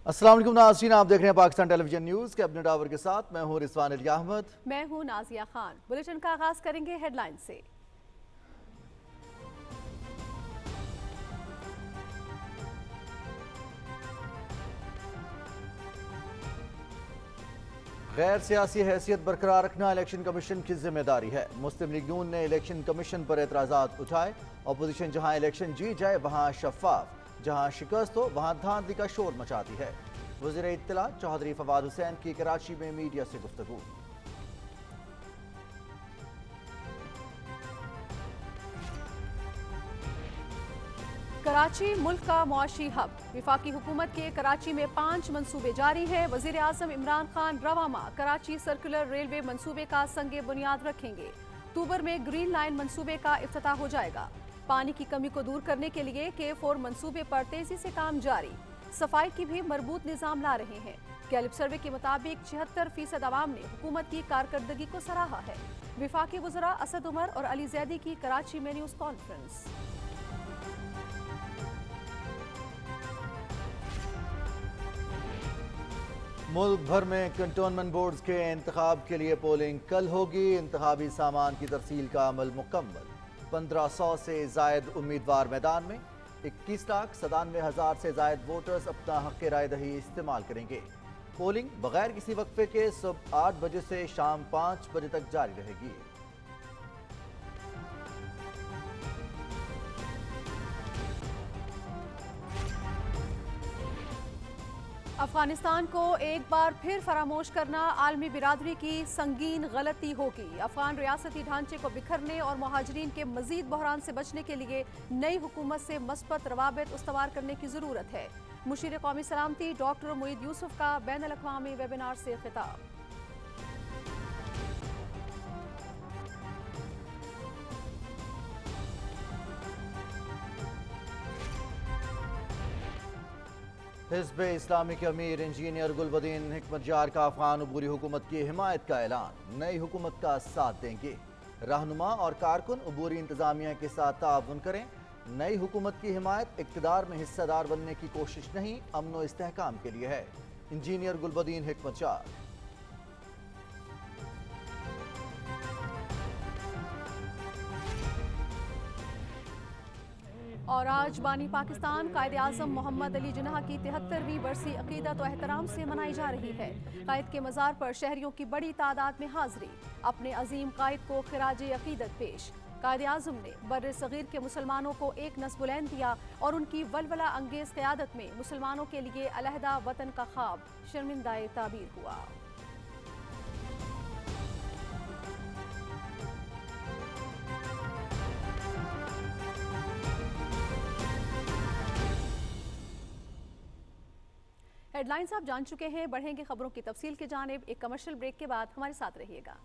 अस्सलाम वालेकुम नाज़रीन, आप देख रहे हैं Pakistan Television News Cabinet Hour के साथ। मैं हूं रिजवान अली अहमद। मैं हूं नाजिया खान। बुलेटिन का आगाज करेंगे हेडलाइन से। गैर सियासी हैसियत बरकरार रखना इलेक्शन कमीशन की जिम्मेदारी है। मुस्लिम लीग नून ने इलेक्शन कमीशन पर एतराज़ात उठाए। अपोजिशन जहां इलेक्शन जीत जाए वहां शफाफ, जहां शिकस्त हो वहां धांधली का शोर मचाती है। वज़ीर इत्तला चौधरी फवाद हुसैन की कराची में मीडिया से गुफ्तगू। कराची मुल्क का मुआशी हब। विफाकी हुकूमत के कराची में 5 मंसूबे जारी हैं। वज़ीर आज़म इमरान खान रवा माह कराची सर्कुलर रेलवे मंसूबे का संगे बुनियाद रखेंगे। अक्टूबर में ग्रीन लाइन मंसूबे का इफ्तिताह हो जाएगा। पानी की कमी को दूर करने के लिए K4 मंसूबे पर तेजी से काम जारी। सफाई की भी मरबूत निज़ाम ला रहे हैं। गैलिप सर्वे के मुताबिक 76% अवाम ने हुकूमत की कारकर्दगी को सराहा है। विफाकी वज़रा असद उमर और अली जैदी की कराची में न्यूज़ कॉन्फ्रेंस। मुल्क भर में कंटोनमेंट बोर्ड्स के इंतखाब के लिए पोलिंग कल होगी। इंतखाबी सामान की तरसील का अमल मुकम्मल। 1500 से जायद उम्मीदवार मैदान में। 21,97,000 से जायद वोटर्स अपना हक राय दही इस्तेमाल करेंगे। पोलिंग बगैर किसी वक्फे के सुबह 8 बजे से शाम 5 बजे तक जारी रहेगी। अफगानिस्तान को एक बार फिर फरामोश करना आलमी बिरादरी की संगीन गलती होगी। अफगान रियासती ढांचे को बिखरने और मुहाजिरीन के मजीद बहरान से बचने के लिए नई हुकूमत से मस्बत रवाबित उस्तवार करने की जरूरत है। मुशीर कौमी सलामती डॉक्टर मोईद यूसुफ का बैनुल अक़वामी वेबिनार से खिताब। हिज़्ब इस्लामी के अमीर इंजीनियर गुलबदीन हिकमतजार का अफगान अबूरी हुकूमत की हिमायत का ऐलान। नई हुकूमत का साथ देंगे। रहनुमा और कारकुन अबूरी इंतजामिया के साथ ताउन करें। नई हुकूमत की हिमायत इक़्तिदार में हिस्सेदार बनने की कोशिश नहीं, अमन व इस्तेहकाम के लिए है। इंजीनियर गुलबदीन हिकमतजार। और आज बानी पाकिस्तान कायद आज़म मोहम्मद अली जिन्ना की 73वीं बरसी अकीदत व एहतराम से मनाई जा रही है। कायद के मज़ार पर शहरियों की बड़ी तादाद में हाजिरी। अपने अजीम कायद को खिराज अकीदत पेश। कायद आज़म ने बर्र सगीर के मुसलमानों को एक नस्ब बुलंद दिया और उनकी वलवला अंगेज क़यादत में मुसलमानों के लिए अलहदा वतन का ख्वाब शर्मिंदाए ताबीर हुआ। हेडलाइंस आप जान चुके हैं। बढ़ेंगे खबरों की तफसील की जानिब। एक कमर्शियल ब्रेक के बाद हमारे साथ रहिएगा।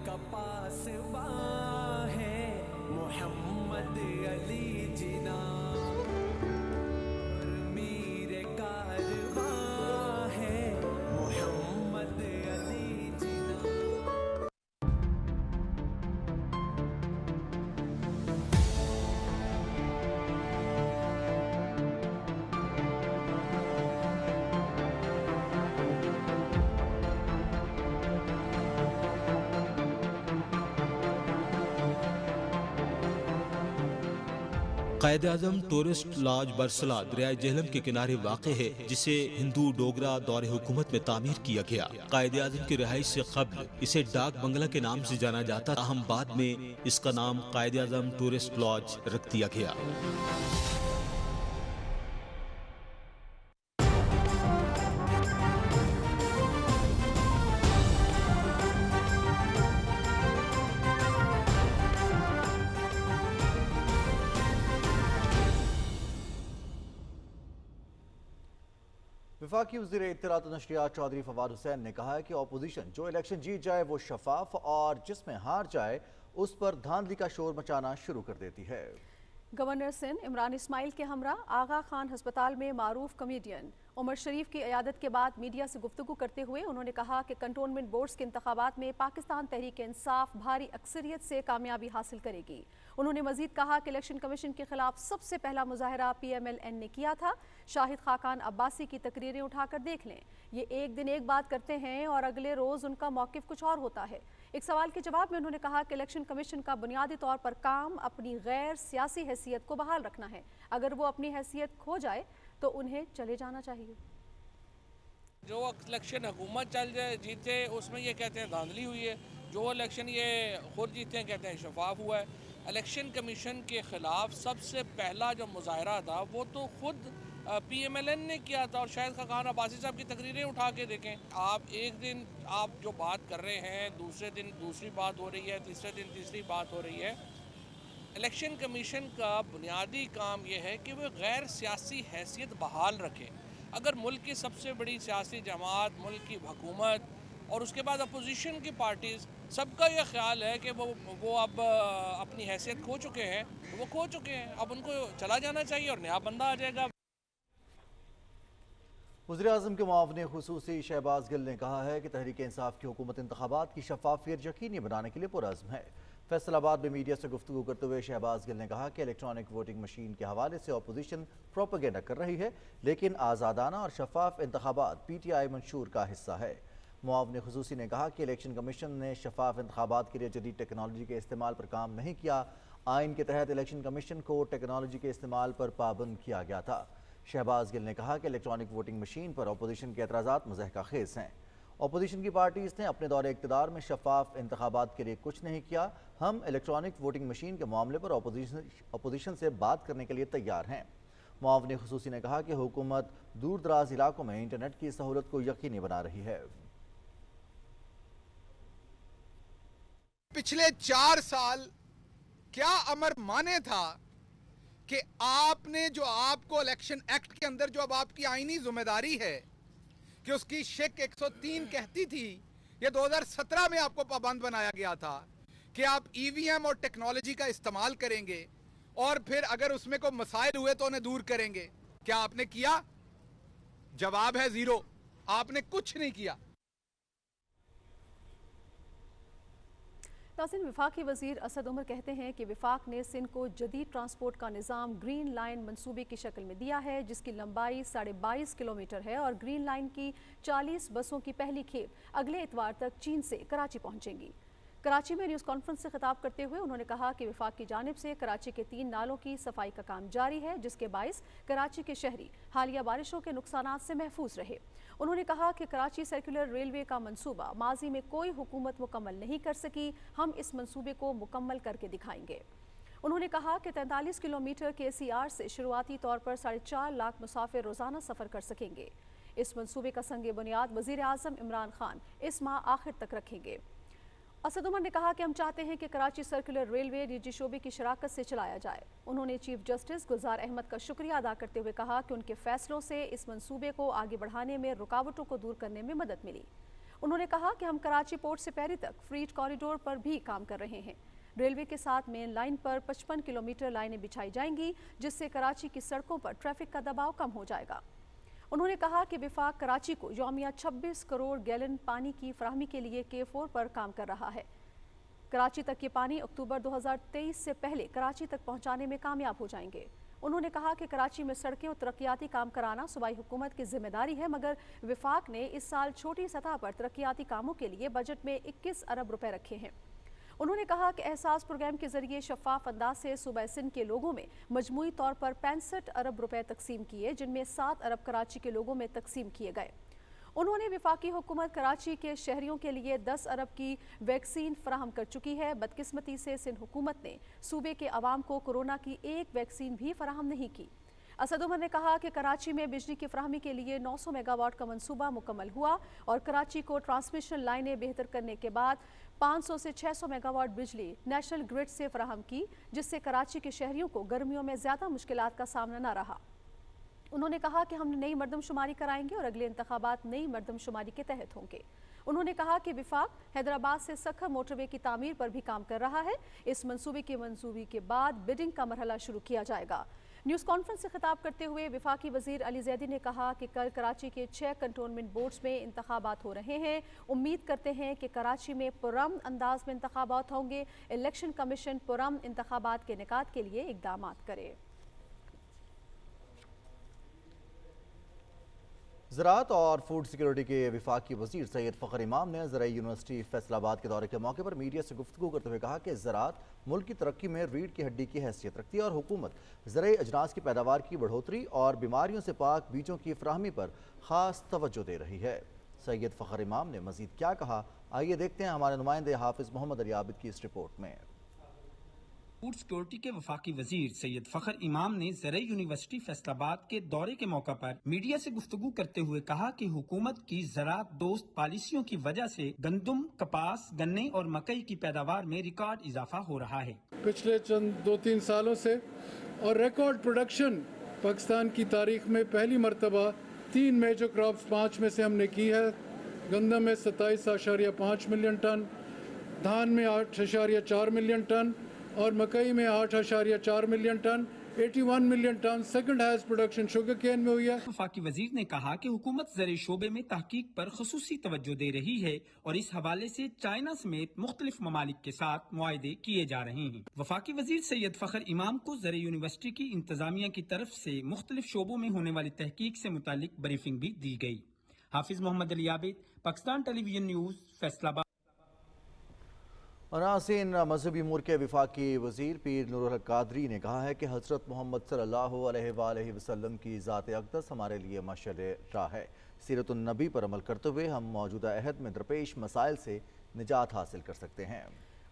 का पासबा है मोहम्मद अली जिना, और मीर कारवा है मोहम्मद अली जिना। قائد اعظم ٹورسٹ لاج برسلا دریائے جہلم کے کنارے واقع ہے، جسے ہندو ڈوگرا دور حکومت میں تعمیر کیا گیا۔ قائد اعظم کی رہائش سے قبل اسے ڈاک بنگلہ کے نام سے جانا جاتا، تاہم بعد میں اس کا نام قائد اعظم ٹورسٹ لاج رکھ دیا گیا۔ وفاقی وزیر اطلاعات و نشریات چودھری فواد حسین نے کہا ہے کہ اپوزیشن جو الیکشن جیت جائے وہ شفاف، اور جس میں ہار جائے اس پر دھاندلی کا شور مچانا شروع کر دیتی ہے۔ گورنر سندھ عمران اسماعیل کے ہمراہ آغا خان ہسپتال میں معروف کمیڈین عمر شریف کی عیادت کے بعد میڈیا سے گفتگو کرتے ہوئے انہوں نے کہا کہ کنٹونمنٹ بورڈز کے انتخابات میں پاکستان تحریک انصاف بھاری اکثریت سے کامیابی حاصل کرے گی۔ انہوں نے مزید کہا کہ الیکشن کمیشن کے خلاف سب سے پہلا مظاہرہ پی ایم ایل این نے کیا تھا۔ شاہد خاقان عباسی کی تقریریں اٹھا کر دیکھ لیں، یہ ایک دن ایک بات کرتے ہیں اور اگلے روز ان کا موقف کچھ اور ہوتا ہے۔ ایک سوال کے جواب میں انہوں نے کہا کہ الیکشن کمیشن کا بنیادی طور پر کام اپنی غیر سیاسی حیثیت کو بحال رکھنا ہے، اگر وہ اپنی حیثیت کھو جائے تو انہیں چلے جانا چاہیے۔ جو الیکشن حکومت چل جائے جیتے اس میں یہ کہتے ہیں دھاندلی ہوئی ہے، جو الیکشن یہ خود جیتے ہیں کہتے ہیں شفاف ہوا ہے۔ الیکشن کمیشن کے خلاف سب سے پہلا جو مظاہرہ تھا وہ تو خود پی ایم ایل این نے کیا تھا، اور شاہد خاقان عباسی صاحب کی تقریریں اٹھا کے دیکھیں۔ آپ ایک دن آپ جو بات کر رہے ہیں، دوسرے دن دوسری بات ہو رہی ہے، تیسرے دن تیسری بات ہو رہی ہے۔ الیکشن کمیشن کا بنیادی کام یہ ہے کہ وہ غیر سیاسی حیثیت بحال رکھے۔ اگر ملک کی سب سے بڑی سیاسی جماعت، ملک کی حکومت اور اس کے بعد اپوزیشن کی پارٹیز سب کا یہ خیال ہے کہ وہ اب اپنی حیثیت کھو چکے ہیں، وہ کھو چکے ہیں، اب ان کو چلا جانا چاہیے اور نیا بندہ آ جائے گا۔ وزیراعظم کے معاون خصوصی شہباز گل نے کہا ہے کہ تحریک انصاف کی حکومت انتخابات کی شفافیت یقینی بنانے کے لیے پرعزم ہے۔ فیصل آباد میں میڈیا سے گفتگو کرتے ہوئے شہباز گل نے کہا کہ الیکٹرانک ووٹنگ مشین کے حوالے سے اپوزیشن پروپیگنڈا کر رہی ہے، لیکن آزادانہ اور شفاف انتخابات پی ٹی آئی منشور کا حصہ ہے۔ معاون خصوصی نے کہا کہ الیکشن کمیشن نے شفاف انتخابات کے لیے جدید ٹیکنالوجی کے استعمال پر کام نہیں کیا۔ آئین کے تحت الیکشن کمیشن کو ٹیکنالوجی کے استعمال پر پابند کیا گیا تھا۔ شہباز گل نے کہا کہ الیکٹرانک ووٹنگ مشین پر اپوزیشن کے اعتراضات مضحکہ خیز ہیں۔ اپوزیشن کی پارٹیز نے اپنے دور اقتدار میں شفاف انتخابات کے لیے کچھ نہیں کیا۔ ہم الیکٹرانک ووٹنگ مشین کے معاملے پر اپوزیشن سے بات کرنے کے لیے تیار ہیں۔ معاون خصوصی نے کہا کہ حکومت دور دراز علاقوں میں انٹرنیٹ کی سہولت کو یقینی بنا رہی ہے۔ پچھلے 4 سال کیا امر مانے تھا کہ آپ نے جو آپ کو الیکشن ایکٹ کے اندر جو اب آپ کی آئینی ذمہ داری ہے کہ اس کی شک 103 کہتی تھی، یہ 2017 میں آپ کو پابند بنایا گیا تھا کہ آپ ای وی ایم اور ٹیکنالوجی کا استعمال کریں گے اور پھر اگر اس میں کوئی مسائل ہوئے تو انہیں دور کریں گے۔ کیا آپ نے کیا؟ جواب ہے زیرو، آپ نے کچھ نہیں کیا۔ ناظرین، وفاقی وزیر اسد عمر کہتے ہیں کہ وفاق نے سندھ کو جدید ٹرانسپورٹ کا نظام گرین لائن منصوبے کی شکل میں دیا ہے، جس کی لمبائی 22.5 کلومیٹر ہے، اور گرین لائن کی 40 بسوں کی پہلی کھیپ اگلے اتوار تک چین سے کراچی پہنچیں گی۔ کراچی میں نیوز کانفرنس سے خطاب کرتے ہوئے انہوں نے کہا کہ وفاق کی جانب سے کراچی کے 3 نالوں کی صفائی کا کام جاری ہے، جس کے باعث کراچی کے شہری حالیہ بارشوں کے نقصانات سے محفوظ رہے۔ انہوں نے کہا کہ کراچی سرکولر ریلوے کا منصوبہ ماضی میں کوئی حکومت مکمل نہیں کر سکی، ہم اس منصوبے کو مکمل کر کے دکھائیں گے۔ انہوں نے کہا کہ 43 کلومیٹر کے سی آر سے شروعاتی طور پر 4.5 لاکھ مسافر روزانہ سفر کر سکیں گے۔ اس منصوبے کا سنگ بنیاد وزیر اعظم عمران خان اس ماہ آخر تک رکھیں گے۔ اسد عمر نے کہا کہ ہم چاہتے ہیں کہ کراچی سرکولر ریلوے نجی شعبے کی شراکت سے چلایا جائے۔ انہوں نے چیف جسٹس گلزار احمد کا شکریہ ادا کرتے ہوئے کہا کہ ان کے فیصلوں سے اس منصوبے کو آگے بڑھانے میں رکاوٹوں کو دور کرنے میں مدد ملی۔ انہوں نے کہا کہ ہم کراچی پورٹ سے پیری تک فریٹ کوریڈور پر بھی کام کر رہے ہیں۔ ریلوے کے ساتھ مین لائن پر 55 کلومیٹر لائنیں بچھائی جائیں گی، جس سے کراچی کی سڑکوں پر ٹریفک کا دباؤ کم ہو جائے گا۔ انہوں نے کہا کہ وفاق کراچی کو یومیہ 26 کروڑ گیلن پانی کی فراہمی کے لیے K4 پر کام کر رہا ہے۔ کراچی تک یہ پانی اکتوبر 2023 سے پہلے کراچی تک پہنچانے میں کامیاب ہو جائیں گے۔ انہوں نے کہا کہ کراچی میں سڑکیں اور ترقیاتی کام کرانا صوبائی حکومت کی ذمہ داری ہے، مگر وفاق نے اس سال چھوٹی سطح پر ترقیاتی کاموں کے لیے بجٹ میں 21 ارب روپے رکھے ہیں۔ انہوں نے کہا کہ احساس پروگرام کے ذریعے شفاف انداز سے صوبہ سندھ کے لوگوں میں مجموعی طور پر 65 ارب روپے تقسیم کیے، جن میں 7 ارب کراچی کے لوگوں میں تقسیم کیے گئے۔ انہوں نے وفاقی حکومت کراچی کے شہریوں کے لیے 10 ارب کی ویکسین فراہم کر چکی ہے۔ بدقسمتی سے سندھ حکومت نے صوبے کے عوام کو کورونا کی ایک ویکسین بھی فراہم نہیں کی۔ اسد عمر نے کہا کہ کراچی میں بجلی کی فراہمی کے لیے 900 میگا واٹ کا منصوبہ مکمل ہوا اور کراچی کو ٹرانسمیشن لائنیں بہتر کرنے کے بعد 500 سے 600 میگا واٹ بجلی نیشنل گرڈ سے فراہم کی، جس سے کراچی کے شہریوں کو گرمیوں میں زیادہ مشکلات کا سامنا نہ رہا۔ انہوں نے کہا کہ ہم نئی مردم شماری کرائیں گے اور اگلے انتخابات نئی مردم شماری کے تحت ہوں گے۔ انہوں نے کہا کہ وفاق حیدرآباد سے سکھر موٹر وے کی تعمیر پر بھی کام کر رہا ہے۔ اس منصوبے کی منظوری کے بعد بڈنگ کا مرحلہ شروع کیا جائے گا۔ نیوز کانفرنس سے خطاب کرتے ہوئے وفاقی وزیر علی زیدی نے کہا کہ کل کراچی کے 6 کنٹونمنٹ بورڈز میں انتخابات ہو رہے ہیں۔ امید کرتے ہیں کہ کراچی میں پرامن انداز میں انتخابات ہوں گے۔ الیکشن کمیشن پرامن انتخابات کے انعقاد کے لیے اقدامات کرے۔ زراعت اور فوڈ سیکیورٹی کے وفاقی وزیر سید فخر امام نے زرعی یونیورسٹی فیصل آباد کے دورے کے موقع پر میڈیا سے گفتگو کرتے ہوئے کہا کہ زراعت ملک کی ترقی میں ریڑھ کی ہڈی کی حیثیت رکھتی ہے اور حکومت زرعی اجناس کی پیداوار کی بڑھوتری اور بیماریوں سے پاک بیجوں کی فراہمی پر خاص توجہ دے رہی ہے۔ سید فخر امام نے مزید کیا کہا، آئیے دیکھتے ہیں ہمارے نمائندے حافظ محمد علی عابد کی اس رپورٹ میں۔ فوڈ سیکورٹی کے وفاقی وزیر سید فخر امام نے زرعی یونیورسٹی فیصل آباد کے دورے کے موقع پر میڈیا سے گفتگو کرتے ہوئے کہا کہ حکومت کی زراعت دوست پالیسیوں کی وجہ سے گندم، کپاس، گنے اور مکئی کی پیداوار میں ریکارڈ اضافہ ہو رہا ہے۔ پچھلے چند 2-3 سالوں سے اور ریکارڈ پروڈکشن پاکستان کی تاریخ میں پہلی مرتبہ 3 میجر کراپس 5 میں سے ہم نے کی ہے۔ گندم میں 27.5 ملین ٹن، دھان میں 8.4 ملین ٹن اور مکئی میں 8.4 million ton, 81 million ton second highest production sugar cane میں ہوئی ہے۔ وفاقی وزیر نے کہا کہ حکومت زرعی شعبے میں تحقیق پر خصوصی توجہ دے رہی ہے اور اس حوالے سے چائنا سمیت مختلف ممالک کے ساتھ معاہدے کیے جا رہے ہیں۔ وفاقی وزیر سید فخر امام کو زرعی یونیورسٹی کی انتظامیہ کی طرف سے مختلف شعبوں میں ہونے والی تحقیق سے متعلق بریفنگ بھی دی گئی۔ حافظ محمد علی عابد، پاکستان ٹیلی ویژن نیوز، فیصل آباد۔ ناظرین، مذہبی امور کے وفاقی وزیر پیر نور الحق قادری نے کہا ہے کہ حضرت محمد صلی اللہ علیہ وآلہ وسلم کی ذات اقدس ہمارے لیے مشعل راہ ہے۔ سیرت النبی پر عمل کرتے ہوئے ہم موجودہ عہد میں درپیش مسائل سے نجات حاصل کر سکتے ہیں۔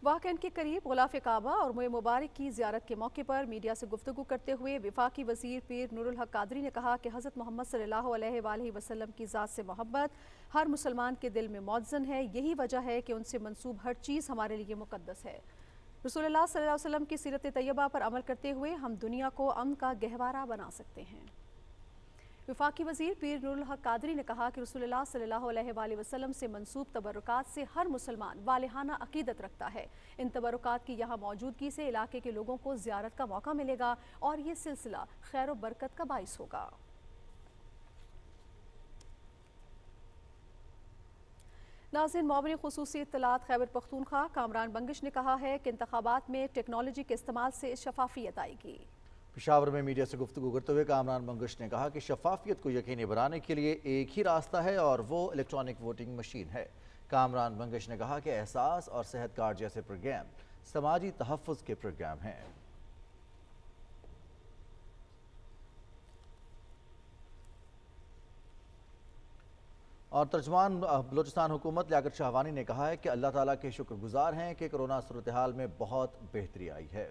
واقعین کے قریب غلاف کعبہ اور موئے مبارک کی زیارت کے موقع پر میڈیا سے گفتگو کرتے ہوئے وفاقی وزیر پیر نور الحق قادری نے کہا کہ حضرت محمد صلی اللہ علیہ وآلہ وسلم کی ذات سے محبت ہر مسلمان کے دل میں موزن ہے۔ یہی وجہ ہے کہ ان سے منسوب ہر چیز ہمارے لیے مقدس ہے۔ رسول اللہ صلی اللہ علیہ وسلم کی سیرت طیبہ پر عمل کرتے ہوئے ہم دنیا کو امن کا گہوارہ بنا سکتے ہیں۔ وفاقی وزیر پیر نور الحق قادری نے کہا کہ رسول اللہ صلی اللہ علیہ وآلہ وسلم سے منسوب تبرکات سے ہر مسلمان والہانہ عقیدت رکھتا ہے۔ ان تبرکات کی یہاں موجودگی سے علاقے کے لوگوں کو زیارت کا موقع ملے گا اور یہ سلسلہ خیر و برکت کا باعث ہوگا۔ ناظرین، معاون خصوصی اطلاعات خیبر پختونخوا کامران بنگش نے کہا ہے کہ انتخابات میں ٹیکنالوجی کے استعمال سے شفافیت آئے گی۔ پشاور میں میڈیا سے گفتگو کرتے ہوئے کامران بنگش نے کہا کہ شفافیت کو یقینی بنانے کے لیے ایک ہی راستہ ہے اور وہ الیکٹرانک ووٹنگ مشین ہے۔ کامران بنگش نے کہا کہ احساس اور صحت کارڈ جیسے پروگرام سماجی تحفظ کے پروگرام ہیں۔ اور ترجمان بلوچستان حکومت لیاقت شاہوانی نے کہا ہے کہ اللہ تعالیٰ کے شکر گزار ہیں کہ کرونا صورتحال میں بہت بہتری آئی ہے۔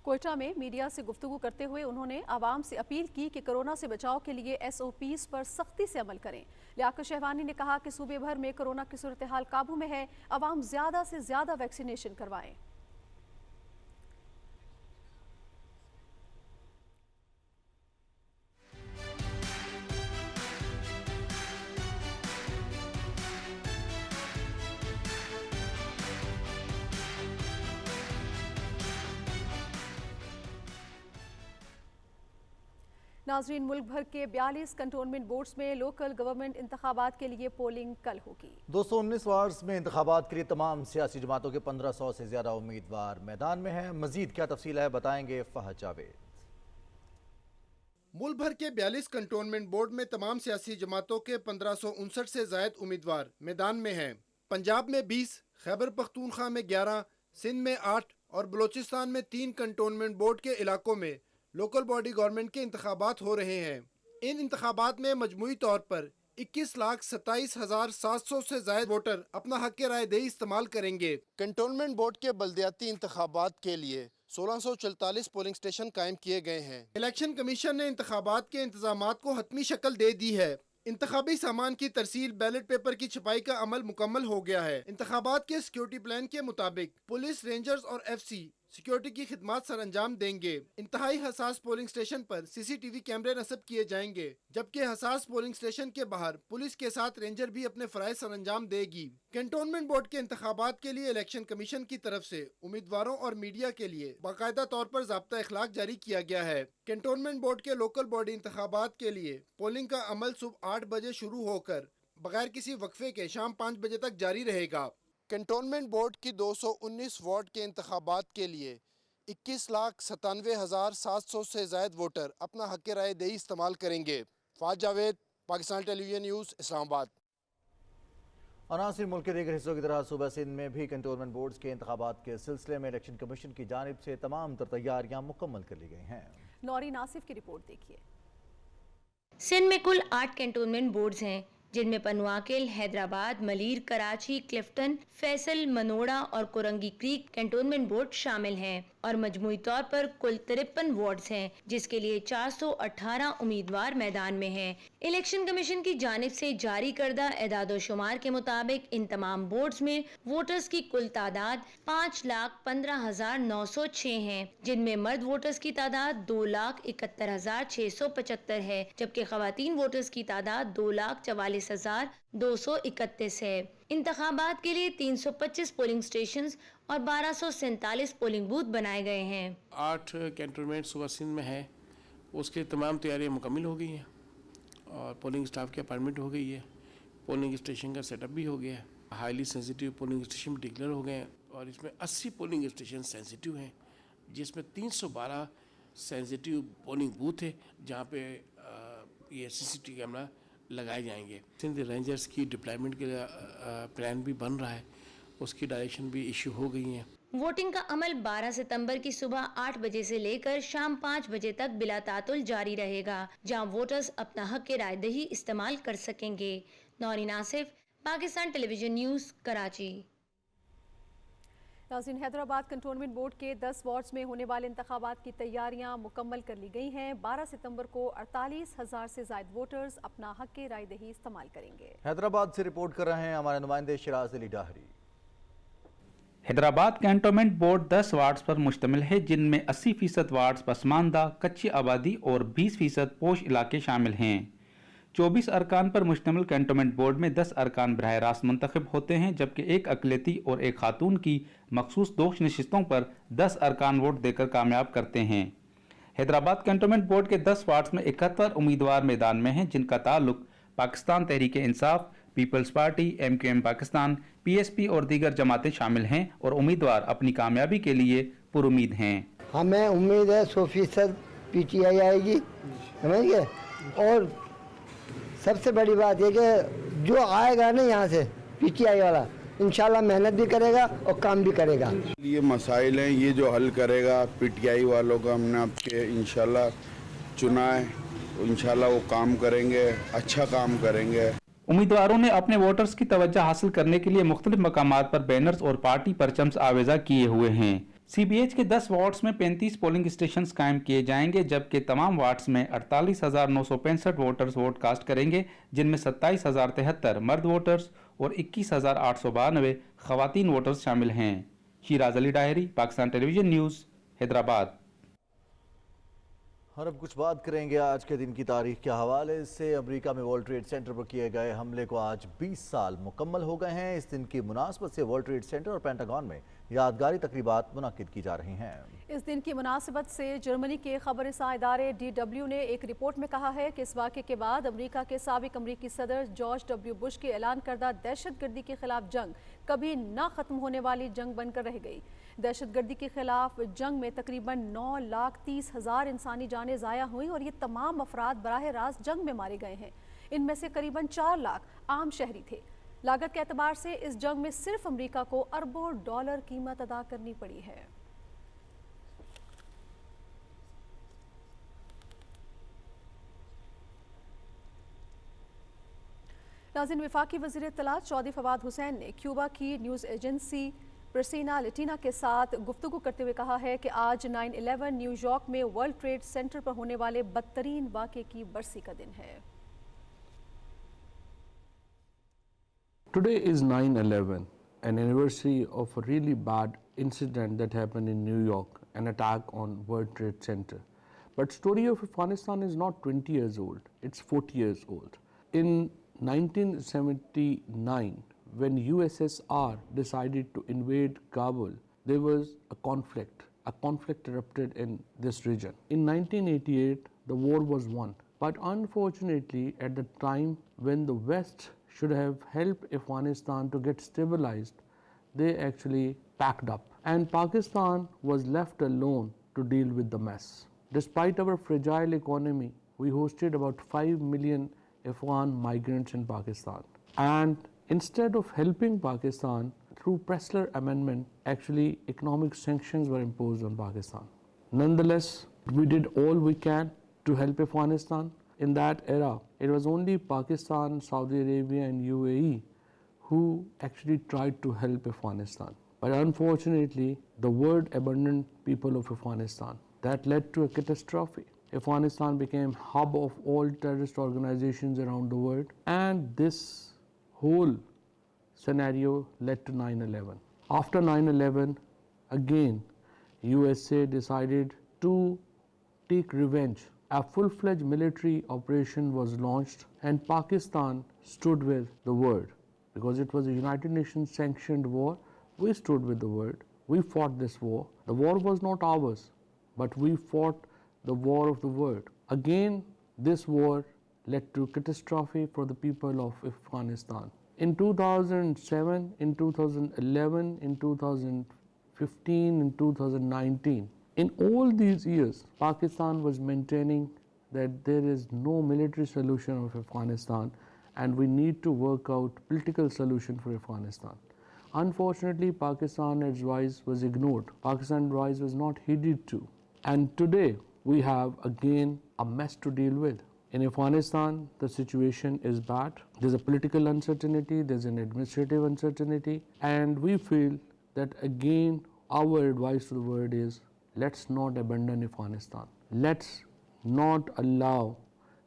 کوئٹہ میں میڈیا سے گفتگو کرتے ہوئے انہوں نے عوام سے اپیل کی کہ کرونا سے بچاؤ کے لیے SOPs پر سختی سے عمل کریں۔ لیاقت شاہوانی نے کہا کہ صوبے بھر میں کرونا کی صورتحال قابو میں ہے، عوام زیادہ سے زیادہ ویکسینیشن کروائیں۔ ناظرین، ملک بھر کے 42 کنٹونمنٹ بورڈز میں لوکل گورنمنٹ انتخابات کے لیے پولنگ کل ہوگی۔ 219 وارڈز میں انتخابات کے لیے تمام سیاسی جماعتوں کے 1500 سے زیادہ امیدوار میدان میں ہیں۔ مزید کیا تفصیل ہے بتائیں گے فہد جاوید۔ ملک بھر کے 42 کنٹونمنٹ بورڈ میں تمام سیاسی جماعتوں کے 1559 سے زائد امیدوار میدان میں ہیں۔ پنجاب میں 20، خیبر پختونخوا میں 11، सिंध में 8 और बलूचिस्तान में 3 कंटोनमेंट बोर्ड के इलाकों में लोकल बॉडी गवर्नमेंट के इंतखाबात हो रहे हैं। इन इंतखाबात में मजमूई तौर पर 21,27,700 से ज़ायद वोटर अपना हक राय दही इस्तेमाल करेंगे। कंटोनमेंट बोर्ड के बल्दियाती इंतखाबात के लिए 1644 पोलिंग स्टेशन कायम किए गए हैं। इलेक्शन कमीशन ने इंतखाबात के इंतजामात को हतमी शक्ल दे दी है। इंतखाबी सामान की तरसील, बैलेट पेपर की छपाई का अमल मुकम्मल हो गया है। इंतखाबात के सिक्योरिटी प्लान के मुताबिक पुलिस, रेंजर्स और FC सिक्योरिटी की खिदमत सर अंजाम देंगे। इंतहाई हसास पोलिंग स्टेशन पर CCTV कैमरे नस्ब किए जाएंगे, जबकि हसास पोलिंग स्टेशन के बाहर पुलिस के साथ रेंजर भी अपने फराइज सर अंजाम देगी। कैंटोनमेंट बोर्ड के इंतखाबात के लिए इलेक्शन कमीशन की तरफ से उम्मीदवारों और मीडिया के लिए बाकायदा तौर पर ज़ाब्ता इखलाक जारी किया गया है। कैंटोनमेंट बोर्ड के लोकल बॉडी इंतखाबात के लिए पोलिंग का अमल सुबह 8 बजे शुरू होकर बगैर किसी वक्फे के शाम 5 बजे तक जारी रहेगा। कैंटोनमेंट बोर्ड की 219 वार्ड के इंतखाबात के लिए 21,97,700 से ज़ायद वोटर अपना हक राय दही इस्तेमाल करेंगे। फाज जावेद, पाकिस्तान टेलीविजन न्यूज़, इस्लामाबाद। और नाज़रीन, मुल्क के दीगर हिस्सों की तरह सूबा सिंध में भी कंटोनमेंट बोर्ड्स के इंतखाबात के सिलसिले में इलेक्शन कमीशन की जानिब से तमाम तर तैयारियां मुकम्मल कर ली गई हैं। नौरीन आसिफ की रिपोर्ट देखिए। सिंध में कुल 8 कैंटोनमेंट बोर्ड्स हैं, जिनमें पनवाकिल, हैदराबाद, मलीर, कराची, क्लिफ्टन, फैसल, मनोड़ा और कोरंगी क्रीक कैंटोनमेंट बोर्ड शामिल हैं और मजमूई तौर पर कुल 53 वार्ड्स हैं, जिसके लिए 418 उम्मीदवार मैदान में हैं। इलेक्शन कमीशन की जानिब से जारी करदा एदाद-ओ-शुमार के मुताबिक इन तमाम बोर्ड्स में वोटर्स की कुल तादाद 5,15,906 है, जिनमें मर्द वोटर्स की तादाद 2,71,675 है, जबकि खवातीन वोटर्स की तादाद 2,44,231 है। इंतखाबात के लिए 325 पोलिंग स्टेशन और 1247 पोलिंग बूथ बनाए गए हैं। 8 कैंटोनमेंट सूबा सिंध में है, उसकी तमाम तैयारियां मुकम्मल हो गई हैं और पोलिंग स्टाफ की अपॉइंटमेंट हो गई है। पोलिंग स्टेशन का सेटअप भी हो गया है। Highly sensitive polling station declare हो गए हैं और इसमें 80 पोलिंग स्टेशन सेंसिटिव हैं, जिसमें 312 सेंसिटिव पोलिंग बूथ है, जहाँ पे ये CCTV कैमरा लगाए जाएंगे। सिंध रेंजर्स की डिप्लॉयमेंट के प्लान भी बन रहा है, उसकी डायरेक्शन भी इशू हो गई हैं। वोटिंग का अमल 12 सितंबर की सुबह 8 बजे से लेकर शाम 5 बजे तक बिला तातुल जारी रहेगा, जहां वोटर्स अपना हक राय दही इस्तेमाल कर सकेंगे। Naureen Asif, Pakistan Television News, Karachi. नाज़रीन, हैदराबाद कंटोनमेंट बोर्ड के 10 वार्ड्स में होने वाले इंतखाबात की तैयारियां मुकम्मल कर ली गई हैं। 12 सितंबर को 48,000 से ज़ायद वोटर्स अपना हक राय दही इस्तेमाल करेंगे। हैदराबाद से रिपोर्ट कर रहे हैं हमारे नुमाइंदे Shiraz Ali Dahri. Hyderabad cantonment board 10 wards पर मुश्तमिल है, जिनमें 80% वार्ड्स पसमानदा, कच्ची आबादी और 20% पोश इलाके शामिल हैं। 24 अरकान पर मुश्तमिल कैंटोनमेंट बोर्ड में 10 अरकान बराह रास्त मुंतखब होते हैं, जबकि एक अकलियती और एक खातून की मखसूस 2 नशिस्तों पर 10 अरकान वोट देकर कामयाब करते हैं। हैदराबाद कैंटोनमेंट बोर्ड के 10 वार्ड्स में 71 उम्मीदवार मैदान में हैं, जिनका ताल्लुक Pakistan Tehreek Insaf, Peoples Party, MQM Pakistan, PSP और दीगर जमातें शामिल हैं और उम्मीदवार अपनी कामयाबी के लिए पुरुमीद हैं। हमें उम्मीद है 100% PTI आएगी, समझ गए। और सबसे बड़ी बात ये कि जो आएगा ना यहाँ से PTI वाला, इंशाल्लाह मेहनत भी करेगा और काम भी करेगा। ये मसाइल हैं, ये जो हल करेगा PTI वालों का हमने आपके इंशाल्लाह चुना है, इंशाल्लाह वो काम करेंगे, अच्छा काम करेंगे। उम्मीदवारों ने अपने वोटर्स की तवज्जो हासिल करने के लिए मुख्तलिफ मकामात पर बैनर्स और पार्टी परचम्स आवेजा किए हुए हैं। CBH के 10 वार्ड्स में 35 पोलिंग स्टेशन कायम किए जाएंगे, जबकि तमाम वार्ड्स में 48,965 वोटर्स वोट कास्ट करेंगे, जिनमें 27,073 मर्द वोटर्स और 21,892 खवातीन वोटर्स शामिल हैं। Siraj Ali diary, Pakistan Television news, Hyderabad. और अब कुछ बात करेंगे आज के दिन की तारीख के हवाले से। अमेरिका में वर्ल्ड ट्रेड सेंटर पर किए गए हमले को आज 20 साल मुकम्मल हो गए हैं। इस दिन की मुनासबत से वर्ल्ड ट्रेड सेंटर और पेंटागन में यादगारी तकरीबात मुनक्किद की जा रही हैं। इस दिन की मुनासिबत से जर्मनी के खबरसां इदारे DW ने एक रिपोर्ट में कहा है कि इस वाक़े के बाद अमेरिका के साबिक अमरीकी सदर जॉर्ज W बुश के ऐलान करदा दहशतगर्दी के खिलाफ जंग कभी ना ख़त्म होने वाली जंग बनकर रह गई। दहशतगर्दी के खिलाफ जंग में तकरीबन 9,30,000 इंसानी जानें ज़ाया हुई और ये तमाम अफराद बराह रास्त जंग में मारे गए हैं। इनमें से करीबन 4 लाख आम शहरी थे। लागत के एतबार से इस जंग में सिर्फ अमेरिका को अरबों डॉलर कीमत अदा करनी पड़ी है। नाज़रीन, वफाकी वज़ीर इत्तलात चौधरी फवाद हुसैन ने क्यूबा की न्यूज़ एजेंसी प्रेसिना लेटिना के साथ गुफ्तगू करते हुए कहा है कि आज 9/11 न्यूयॉर्क में वर्ल्ड ट्रेड सेंटर पर होने वाले बदतरीन वाक़े की बरसी का दिन है। Today is 9/11, an anniversary of a really bad incident that happened in New York, an attack on World Trade Center. But story of Afghanistan is not 20 years old, it's 40 years old. In 1979, when USSR decided to invade Kabul, there was a conflict erupted in this region. In 1988, the war was won. But unfortunately, at the time when the West should have helped Afghanistan to get stabilized, they actually packed up. And Pakistan was left alone to deal with the mess. Despite our fragile economy, we hosted about 5 million Afghan migrants in Pakistan. And instead of helping Pakistan, through Pressler Amendment, actually economic sanctions were imposed on Pakistan. Nonetheless, we did all we can to help Afghanistan. In that era, it was only Pakistan, Saudi Arabia and UAE who actually tried to help Afghanistan. But unfortunately, the world abandoned people of Afghanistan. That led to a catastrophe. Afghanistan became hub of all terrorist organizations around the world, and this whole scenario led to 9/11. After 9/11, again, USA decided to take revenge. A full-fledged military operation was launched, and Pakistan stood with the world. Because it was a United Nations sanctioned war, we stood with the world. We fought this war. The war was not ours, but we fought the war of the world. Again, this war led to catastrophe for the people of Afghanistan. In 2007, in 2011, in 2015, in 2019, in all these years, Pakistan was maintaining that there is no military solution of Afghanistan and we need to work out political solution for Afghanistan. Unfortunately, Pakistan's advice was ignored. Pakistan's advice was not heeded to. And today, we have again a mess to deal with. In Afghanistan, the situation is bad. There's a political uncertainty, there's an administrative uncertainty, and we feel that again, our advice to the world is, let's not abandon Afghanistan. Let's not allow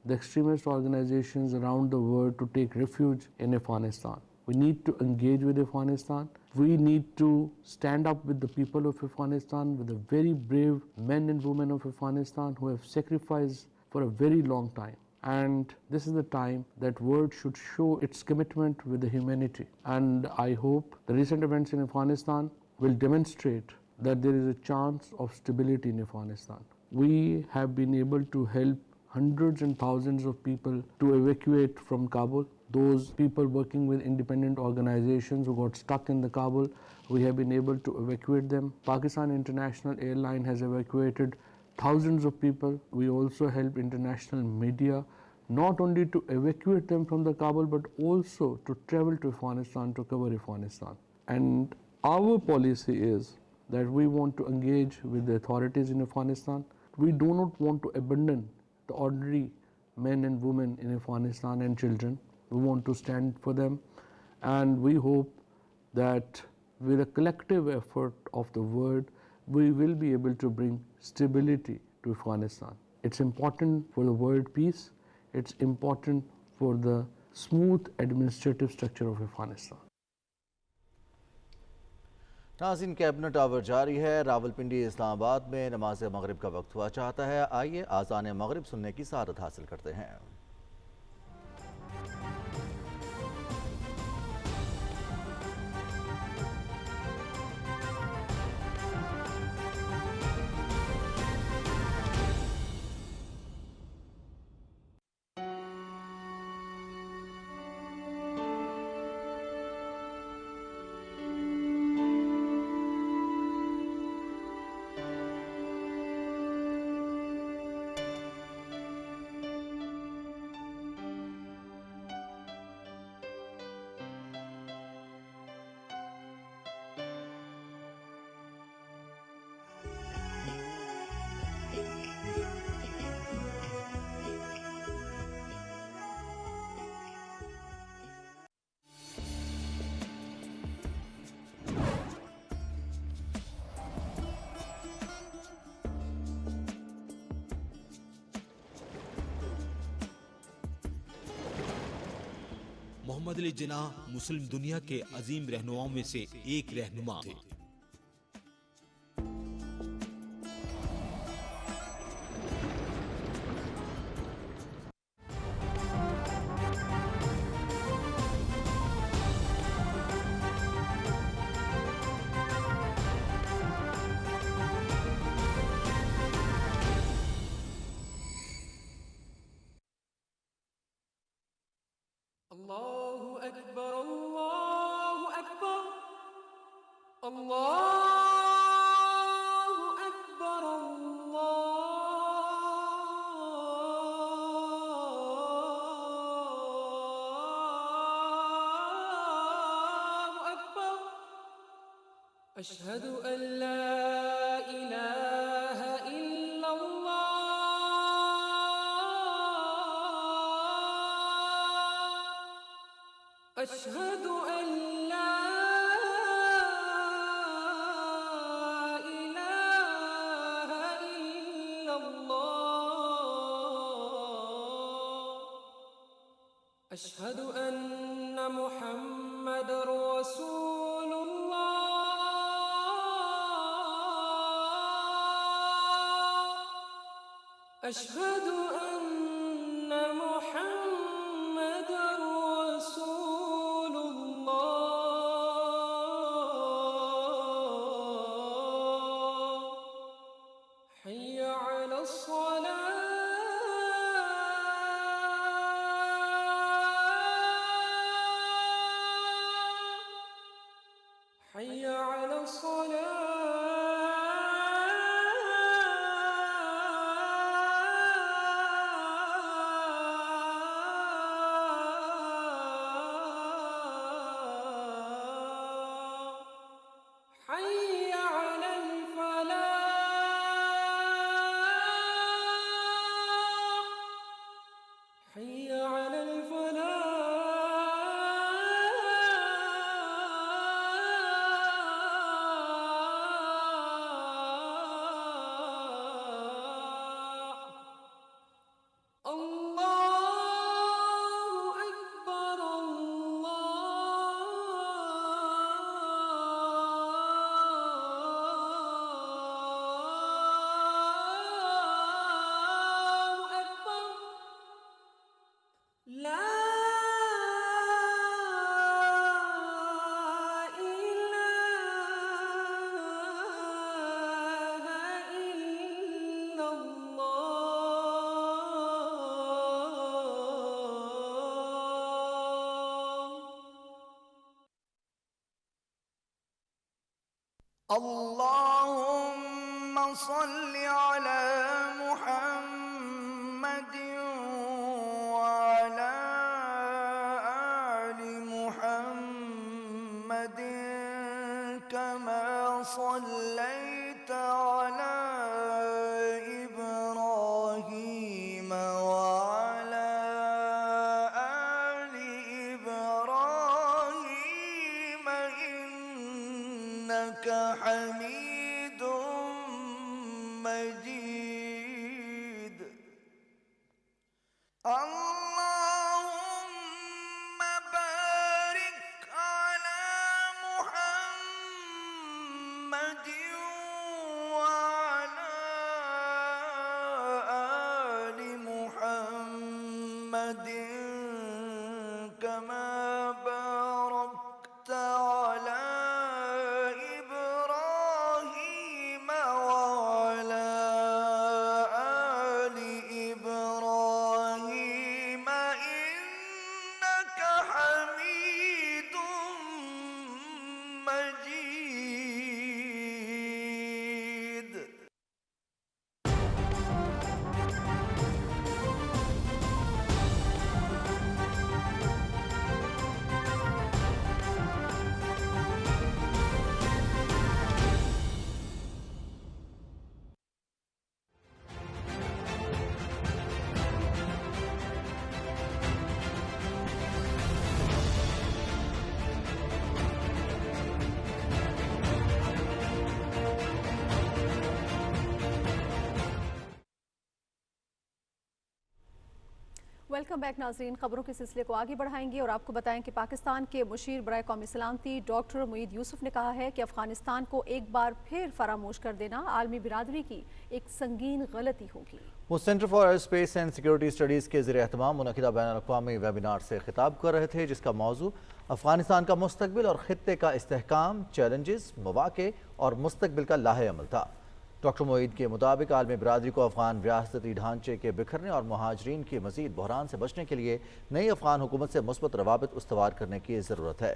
the extremist organizations around the world to take refuge in Afghanistan. We need to engage with Afghanistan. We need to stand up with the people of Afghanistan, with the very brave men and women of Afghanistan who have sacrificed for a very long time. And this is the time that world should show its commitment with the humanity. And I hope the recent events in Afghanistan will demonstrate that there is a chance of stability in Afghanistan. We have been able to help hundreds and thousands of people to evacuate from Kabul. Those people working with independent organizations who got stuck in the Kabul, we have been able to evacuate them. Pakistan International Airline has evacuated thousands of people. We also help international media not only to evacuate them from the Kabul, but also to travel to Afghanistan to cover Afghanistan. And our policy is that we want to engage with the authorities in Afghanistan. We do not want to abandon the ordinary men and women in Afghanistan and children. We want to stand for them, and we hope that with a collective effort of the world, we will be able to bring stability to Afghanistan. It's important for the world peace. It's important for the smooth administrative structure of Afghanistan. नाज़रीन, cabinet our जारी है। रावलपिंडी इस्लामाबाद में नमाज मगरिब का वक्त हुआ चाहता है। आइए आज़ान मगरिब सुनने की सआदत हासिल करते हैं। محمد علی جناح مسلم دنیا کے عظیم رہنماؤں میں سے ایک رہنما تھے۔ الله أكبر الله أكبر الله أكبر الله أكبر أشهد أن لا إله إلا الله أشهد أن لا إله إلا الله أشهد أن محمد رسول الله أشهد أن محمد رسول الله حي على الصلاة حي على الصلاة حي على الفلاح حي على الفلاح الله أكبر الله أكبر لا إله إلا الله اللهم صل على محمد وعلى آل محمد كما صليت على إبراهيم وعلى آل إبراهيم إنك حميد مجيد اللهم بارك على محمد وعلى آل محمد كما باركت على إبراهيم وعلى آل إبراهيم إنك حميد مجيد वेलकम बैक नाज़रीन। खबरों के सिलसिले को आगे बढ़ाएंगे और आपको बताएं कि पाकिस्तान के मुशीर बराए कौमी सलामती डॉक्टर मुईद यूसुफ ने कहा है कि अफगानिस्तान को एक बार फिर फरामोश कर देना आलमी बिरादरी की एक संगीन गलती होगी। वो centre for air space and security studies के ज़रिए एहतमाम मुनक़िदा बैनुल-अक़वामी वेबिनार से खिताब कर रहे थे, जिसका मौजू अफगानिस्तान का मुस्तकबिल और खित्ते का इस्तेहकाम, चैलेंजेस, मौक़े और मुस्तकबिल का लाहे अमल था। डॉक्टर मुईद के मुताबिक आलमी बिरादरी को अफगान रियासती ढांचे के बिखरने और महाजरीन की मज़ीद बहरान से बचने के लिए नई अफगान हुकूमत से मुस्बत रवाबित उस्तवार करने की ज़रूरत है।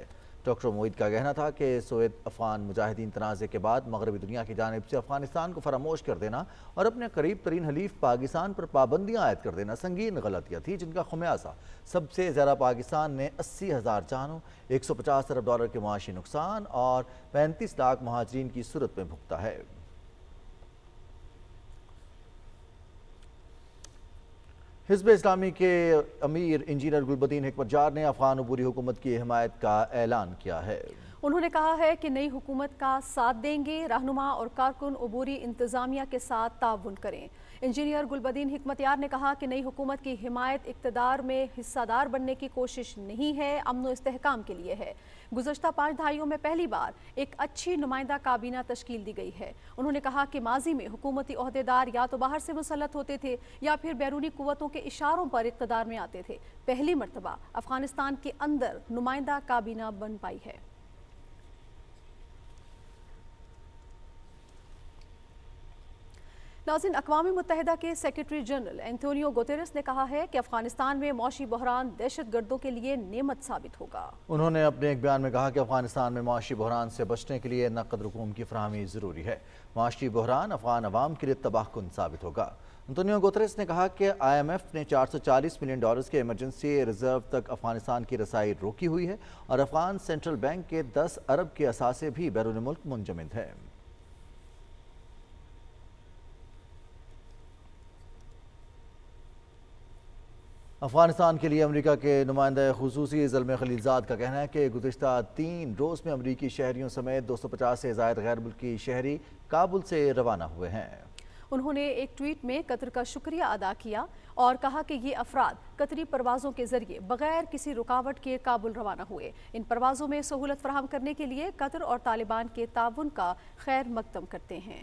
डॉक्टर मुईद का कहना था कि सोवियत अफगान मुजाहिदीन तनाज़े के बाद मगरबी दुनिया की जानिब से अफगानिस्तान को फरामोश कर देना और अपने करीब तरीन हलीफ पाकिस्तान पर पाबंदियाँ आयद कर देना संगीन गलतियाँ थी, जिनका खुमियाजा सबसे ज़्यादा पाकिस्तान में 80,000 जानों, 150 अरब डॉलर के मुआशी नुकसान और 35 लाख महाजरीन की सूरत में भुगता है। हिज़्ब इस्लामी के अमीर इंजीनियर गुलबदीन हिकमतजार ने अफगान अबूरी हुकूमत की हिमायत का ऐलान किया है। उन्होंने कहा है कि नई हुकूमत का साथ देंगे, रहनुमा और कारकुन अबूरी इंतज़ामिया के साथ ताउन करें। इंजीनियर गुलबदीन हिकमतयार ने कहा कि नई हुकूमत की हिमायत इक़्तिदार में हिस्सादार बनने की कोशिश नहीं है, अमन व इस्तेहकाम के लिए है। गुज़श्ता 5 दहाइयों में पहली बार एक अच्छी नुमाइंदा काबीना तश्कील दी गई है। उन्होंने कहा कि माजी में हुकूमती ओहदेदार या तो बाहर से मुसल्लत होते थे या फिर बैरूनी कुव्वतों के इशारों पर इक़्तिदार में आते थे। पहली मरतबा अफगानिस्तान के अंदर नुमाइंदा काबीना बन पाई है। नाज़रीन, अक़वाम मुत्तहिदा के सेक्रेटरी जनरल एंटोनियो गुतेरेस ने कहा है कि अफगानिस्तान में मौशी बहरान दहशत गर्दों के लिए नेमत साबित होगा। उन्होंने अपने एक बयान में कहा कि अफगानिस्तान में मौशी बहरान से बचने के लिए नकद रकूम की फराहमी ज़रूरी है। मौशी बहरान अफगान अवाम के लिए तबाहकुन साबित होगा। एंटोनियो गुतेरेस ने कहा कि IMF ने $440 मिलियन के इमरजेंसी रिजर्व तक अफगानिस्तान की रसाई रोकी हुई है और अफगान सेंट्रल बैंक के 10 अरब के असासे भी बैरून मुल्क मुंजमद है। अफगानिस्तान के लिए अमेरिका के नुमाइंदा खुसूसी ज़ल्मे खलीलजाद का कहना है कि गुज़िश्ता 3 रोज़ में अमरीकी शहरियों समेत 250 से ज़ायद गैर मुल्की शहरी काबुल से रवाना हुए हैं। उन्होंने एक ट्वीट में कतर का शुक्रिया अदा किया और कहा कि ये अफराद कतरी परवाज़ों के ज़रिए बगैर किसी रुकावट के काबुल रवाना हुए। इन परवाज़ों में सहूलत फराहम करने के लिए कतर और तालिबान के ताउन का खैर मकदम करते हैं।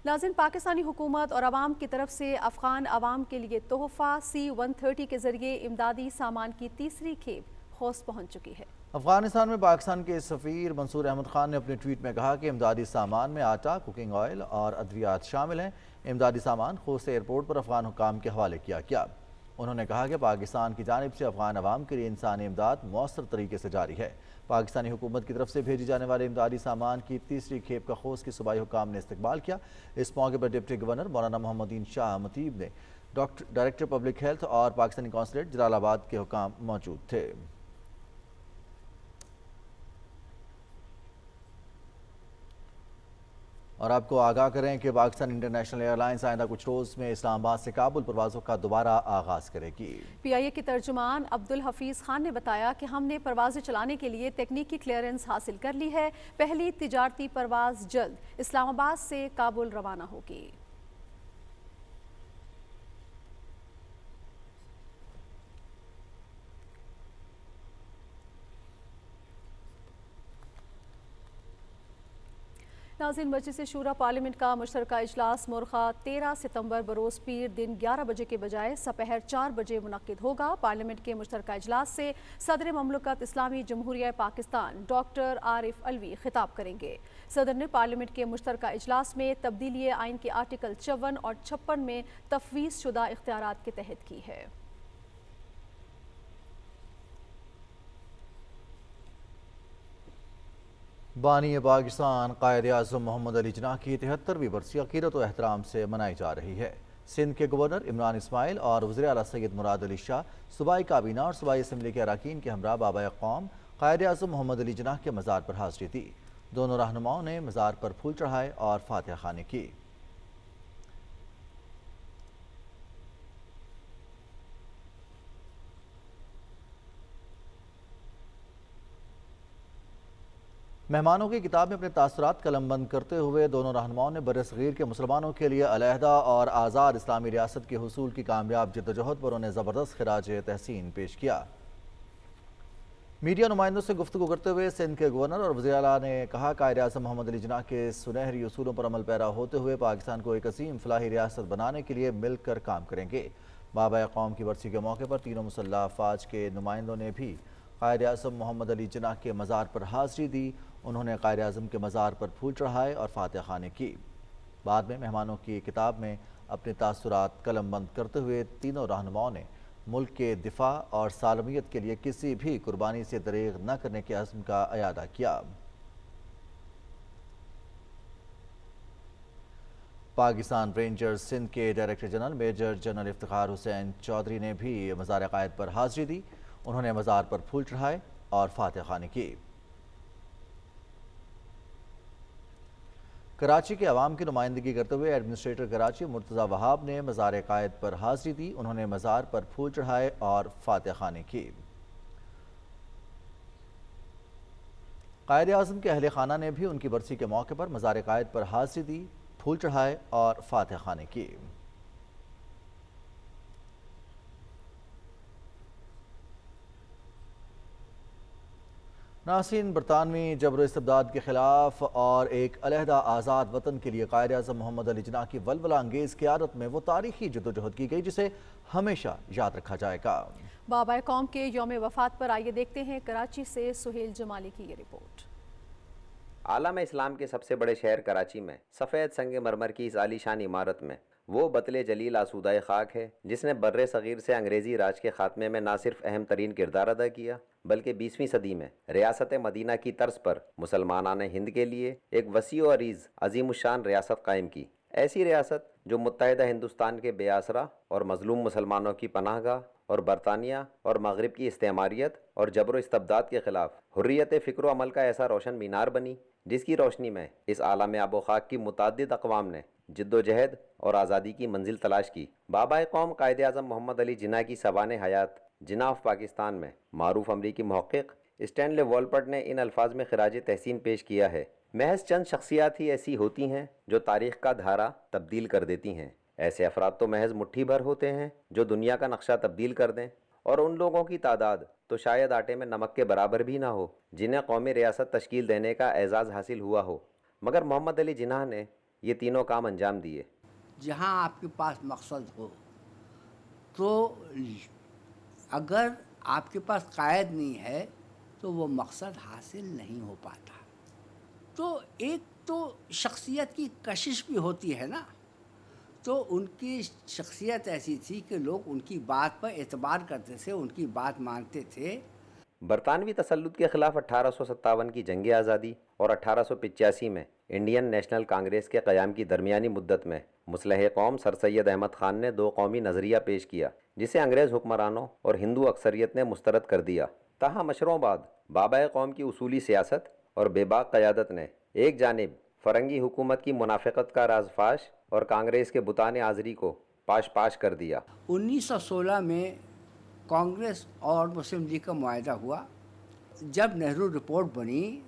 नाज़रीन, पाकिस्तानी हुकूमत और आवाम की तरफ से अफगान आवाम के लिए तोहफ़ा C-130 के ज़रिए इमदादी सामान की तीसरी खेप खोस्त पहुँच चुकी है। अफगानिस्तान में पाकिस्तान के सफ़ीर मंसूर अहमद खान ने अपने ट्वीट में कहा कि इमदादी सामान में आटा, कुकिंग ऑयल और अद्वियात शामिल हैं। इमदादी सामान खोस्त एयरपोर्ट पर अफगान हुकाम के हवाले किया गया। उन्होंने कहा कि पाकिस्तान की जानिब से अफगान अवाम के लिए इंसानी इमदाद मौसर तरीके से जारी है। पाकिस्तानी हुकूमत की तरफ से भेजी जाने वाले इमदादी सामान की तीसरी खेप का खोस्त की सूबाई हुकाम ने इस्तकबाल किया। इस मौके पर डिप्टी गवर्नर मौलाना मोहम्मदीन शाह मतीब ने डायरेक्टर पब्लिक हेल्थ और पाकिस्तानी कौंसलेट जलालाबाद के हुकाम मौजूद थे। और आपको आगाह करें कि पाकिस्तान इंटरनेशनल एयरलाइंस आइंदा कुछ रोज़ में इस्लामाबाद से काबुल परवाज़ों का दोबारा आगाज़ करेगी। PIA के तर्जुमान अब्दुल हफीज़ खान ने बताया कि हमने परवाज़ें चलाने के लिए तकनीकी क्लियरेंस हासिल कर ली है। पहली तिजारती परवाज़ जल्द इस्लामाबाद से काबुल रवाना होगी। नाज़रीन, मजलिस शूरा पार्लियामेंट का मुश्तरका इजलास मुरखा 13 सितंबर बरोज़ पीर दिन 11 बजे के बजाय सपहर 4 बजे मुनक्किद होगा। पार्लियामेंट के मुश्तरका इजलास से सदर ममलकत इस्लामी जमहूरिया पाकिस्तान डॉक्टर आरिफ अलवी खिताब करेंगे। सदर ने पार्लियामेंट के मुश्तरका इजलास में तब्दीली आइन के आर्टिकल 54 और 56 में तफवीज़ शुदा इख्तियारात के तहत की है। बानी पाकिस्तान कायद-ए-आज़म मोहम्मद अली जिन्नाह की 73वीं बरसी अक़ीदत व एहतराम से मनाई जा रही है। सिंध के गवर्नर इमरान इस्माइल और वज़ीर आला सैयद मुराद अली शाह सूबाई काबीना और सूबाई असम्बली के अरकान के हमरा बाबा क़ौम कायद-ए-आज़म मोहम्मद अली जिन्नाह के मज़ार पर हाज़री दी। दोनों रहनुमाओं ने मज़ार पर फूल चढ़ाए और फातिहा ख़वानी की। مہمانوں کی کتاب میں اپنے تاثرات قلم بند کرتے ہوئے دونوں رہنماؤں نے برصغیر کے مسلمانوں کے لیے علیحدہ اور آزاد اسلامی ریاست کے حصول کی کامیاب جدوجہد پر انہیں زبردست خراج تحسین پیش کیا۔ میڈیا نمائندوں سے گفتگو کرتے ہوئے سندھ کے گورنر اور وزیر اعلیٰ نے کہا قائد اعظم محمد علی جناح کے سنہری اصولوں پر عمل پیرا ہوتے ہوئے پاکستان کو ایک عظیم فلاحی ریاست بنانے کے لیے مل کر کام کریں گے۔ بابا قوم کی برسی کے موقع پر تینوں مسلح افواج کے نمائندوں نے بھی قائد اعظم محمد علی جناح کے مزار پر حاضری دی۔ انہوں نے قائد اعظم کے مزار پر پھول چڑھائے اور فاتح خوانی کی۔ بعد میں مہمانوں کی کتاب میں اپنے تاثرات قلم بند کرتے ہوئے تینوں رہنماؤں نے ملک کے دفاع اور سالمیت کے لیے کسی بھی قربانی سے دریغ نہ کرنے کے عزم کا اعادہ کیا۔ پاکستان رینجرز سندھ کے director general major general Iftikhar Hussain Chaudhry نے بھی مزار قائد پر حاضری دی۔ انہوں نے مزار پر پھول چڑھائے اور فاتح خوانی کی۔ کراچی کے عوام کی نمائندگی کرتے ہوئے ایڈمنسٹریٹر کراچی مرتضی وہاب نے مزار قائد پر حاضری دی۔ انہوں نے مزار پر پھول چڑھائے اور فاتح خوانی کی۔ قائد اعظم کے اہل خانہ نے بھی ان کی برسی کے موقع پر مزار قائد پر حاضری دی، پھول چڑھائے اور فاتح خوانی کی۔ ناصرین، برطانوی جبر و استبداد کے خلاف اور ایک علیحدہ آزاد وطن کے لیے قائد اعظم محمد علی جناح کی ولولہ انگیز قیادت میں وہ تاریخی جدوجہد کی گئی جسے ہمیشہ یاد رکھا جائے گا۔ بابا قوم کے یوم وفات پر آئیے دیکھتے ہیں کراچی سے سہیل جمالی کی یہ رپورٹ۔ عالم اسلام کے سب سے بڑے شہر کراچی میں سفید سنگ مرمر کی اس عالیشان عمارت میں وہ بطل جلیل آسودہ خاک ہے جس نے بر صغیر سے انگریزی راج کے خاتمے میں نہ صرف اہم ترین کردار ادا کیا بلکہ 20ویں صدی میں ریاست مدینہ کی طرز پر مسلمانان ہند کے لیے ایک وسیع و عریض عظیم الشان ریاست قائم کی۔ ایسی ریاست جو متحدہ ہندوستان کے بے آسرا اور مظلوم مسلمانوں کی پناہ گاہ اور برطانیہ اور مغرب کی استعماریت اور جبر و استبداد کے خلاف حریت فکر و عمل کا ایسا روشن مینار بنی جس کی روشنی میں اس عالم آب و خاک کی متعدد اقوام نے جد و جہد اور آزادی کی منزل تلاش کی۔ بابا قوم قائد اعظم محمد علی جناح کی سوانح حیات جناح آف پاکستان میں معروف امریکی محقق اسٹینلے والپٹ نے ان الفاظ میں خراج تحسین پیش کیا ہے: محض چند شخصیات ہی ایسی ہوتی ہیں جو تاریخ کا دھارا تبدیل کر دیتی ہیں۔ ایسے افراد تو محض مٹھی بھر ہوتے ہیں جو دنیا کا نقشہ تبدیل کر دیں، اور ان لوگوں کی تعداد تو شاید آٹے میں نمک کے برابر بھی نہ ہو جنہیں قومی ریاست تشکیل دینے کا اعزاز حاصل ہوا ہو، مگر محمد علی جناح نے یہ تینوں کام انجام دیے۔ جہاں آپ کے پاس مقصد ہو تو اگر آپ کے پاس قائد نہیں ہے تو وہ مقصد حاصل نہیں ہو پاتا۔ تو ایک تو شخصیت کی کشش بھی ہوتی ہے نا، تو ان کی شخصیت ایسی تھی کہ لوگ ان کی بات پر اعتبار کرتے تھے، ان کی بات مانتے تھے۔ برطانوی تسلط کے خلاف 1857 کی جنگ آزادی اور 1885 میں انڈین نیشنل کانگریس کے قیام کی درمیانی مدت میں مصلح قوم سر سید احمد خان نے دو قومی نظریہ پیش کیا جسے انگریز حکمرانوں اور ہندو اکثریت نے مسترد کر دیا۔ تاہم اشروں بعد بابا قوم کی اصولی سیاست اور بے باک قیادت نے ایک جانب فرنگی حکومت کی منافقت کا راز فاش اور کانگریس کے بتان آزری کو پاش پاش کر دیا۔ 1916 میں کانگریس اور مسلم لیگ کا معاہدہ ہوا۔ جب نہرو رپورٹ بنی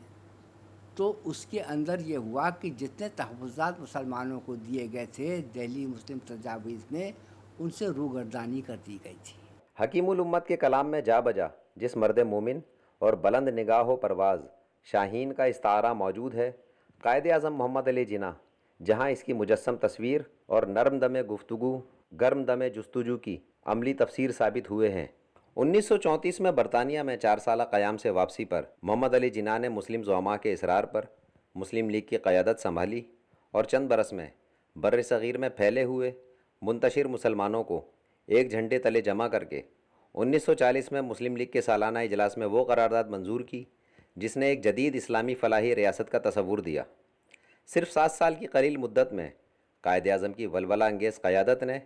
تو اس کے اندر یہ ہوا کہ جتنے تحفظات مسلمانوں کو دیے گئے تھے دہلی مسلم تجاویز میں، ان سے روگردانی کر دی گئی تھی۔ حکیم الامت کے کلام میں جا بجا جس مرد مومن اور بلند نگاہ و پرواز شاہین کا استعارہ موجود ہے، قائد اعظم محمد علی جناح جہاں اس کی مجسم تصویر اور نرم دم گفتگو گرم دم جستجو کی عملی تفسیر ثابت ہوئے ہیں۔ 1934 میں برطانیہ میں 4 سالہ قیام سے واپسی پر محمد علی جناح نے مسلم زعماء کے اصرار پر مسلم لیگ کی قیادت سنبھالی اور چند برس میں بر صغیر میں پھیلے ہوئے منتشر مسلمانوں کو ایک جھنڈے تلے جمع کر کے 1940 میں مسلم لیگ کے سالانہ اجلاس میں وہ قرارداد منظور کی جس نے ایک جدید اسلامی فلاحی ریاست کا تصور دیا۔ صرف 7 سال کی قلیل مدت میں قائد اعظم کی ولولہ انگیز قیادت نے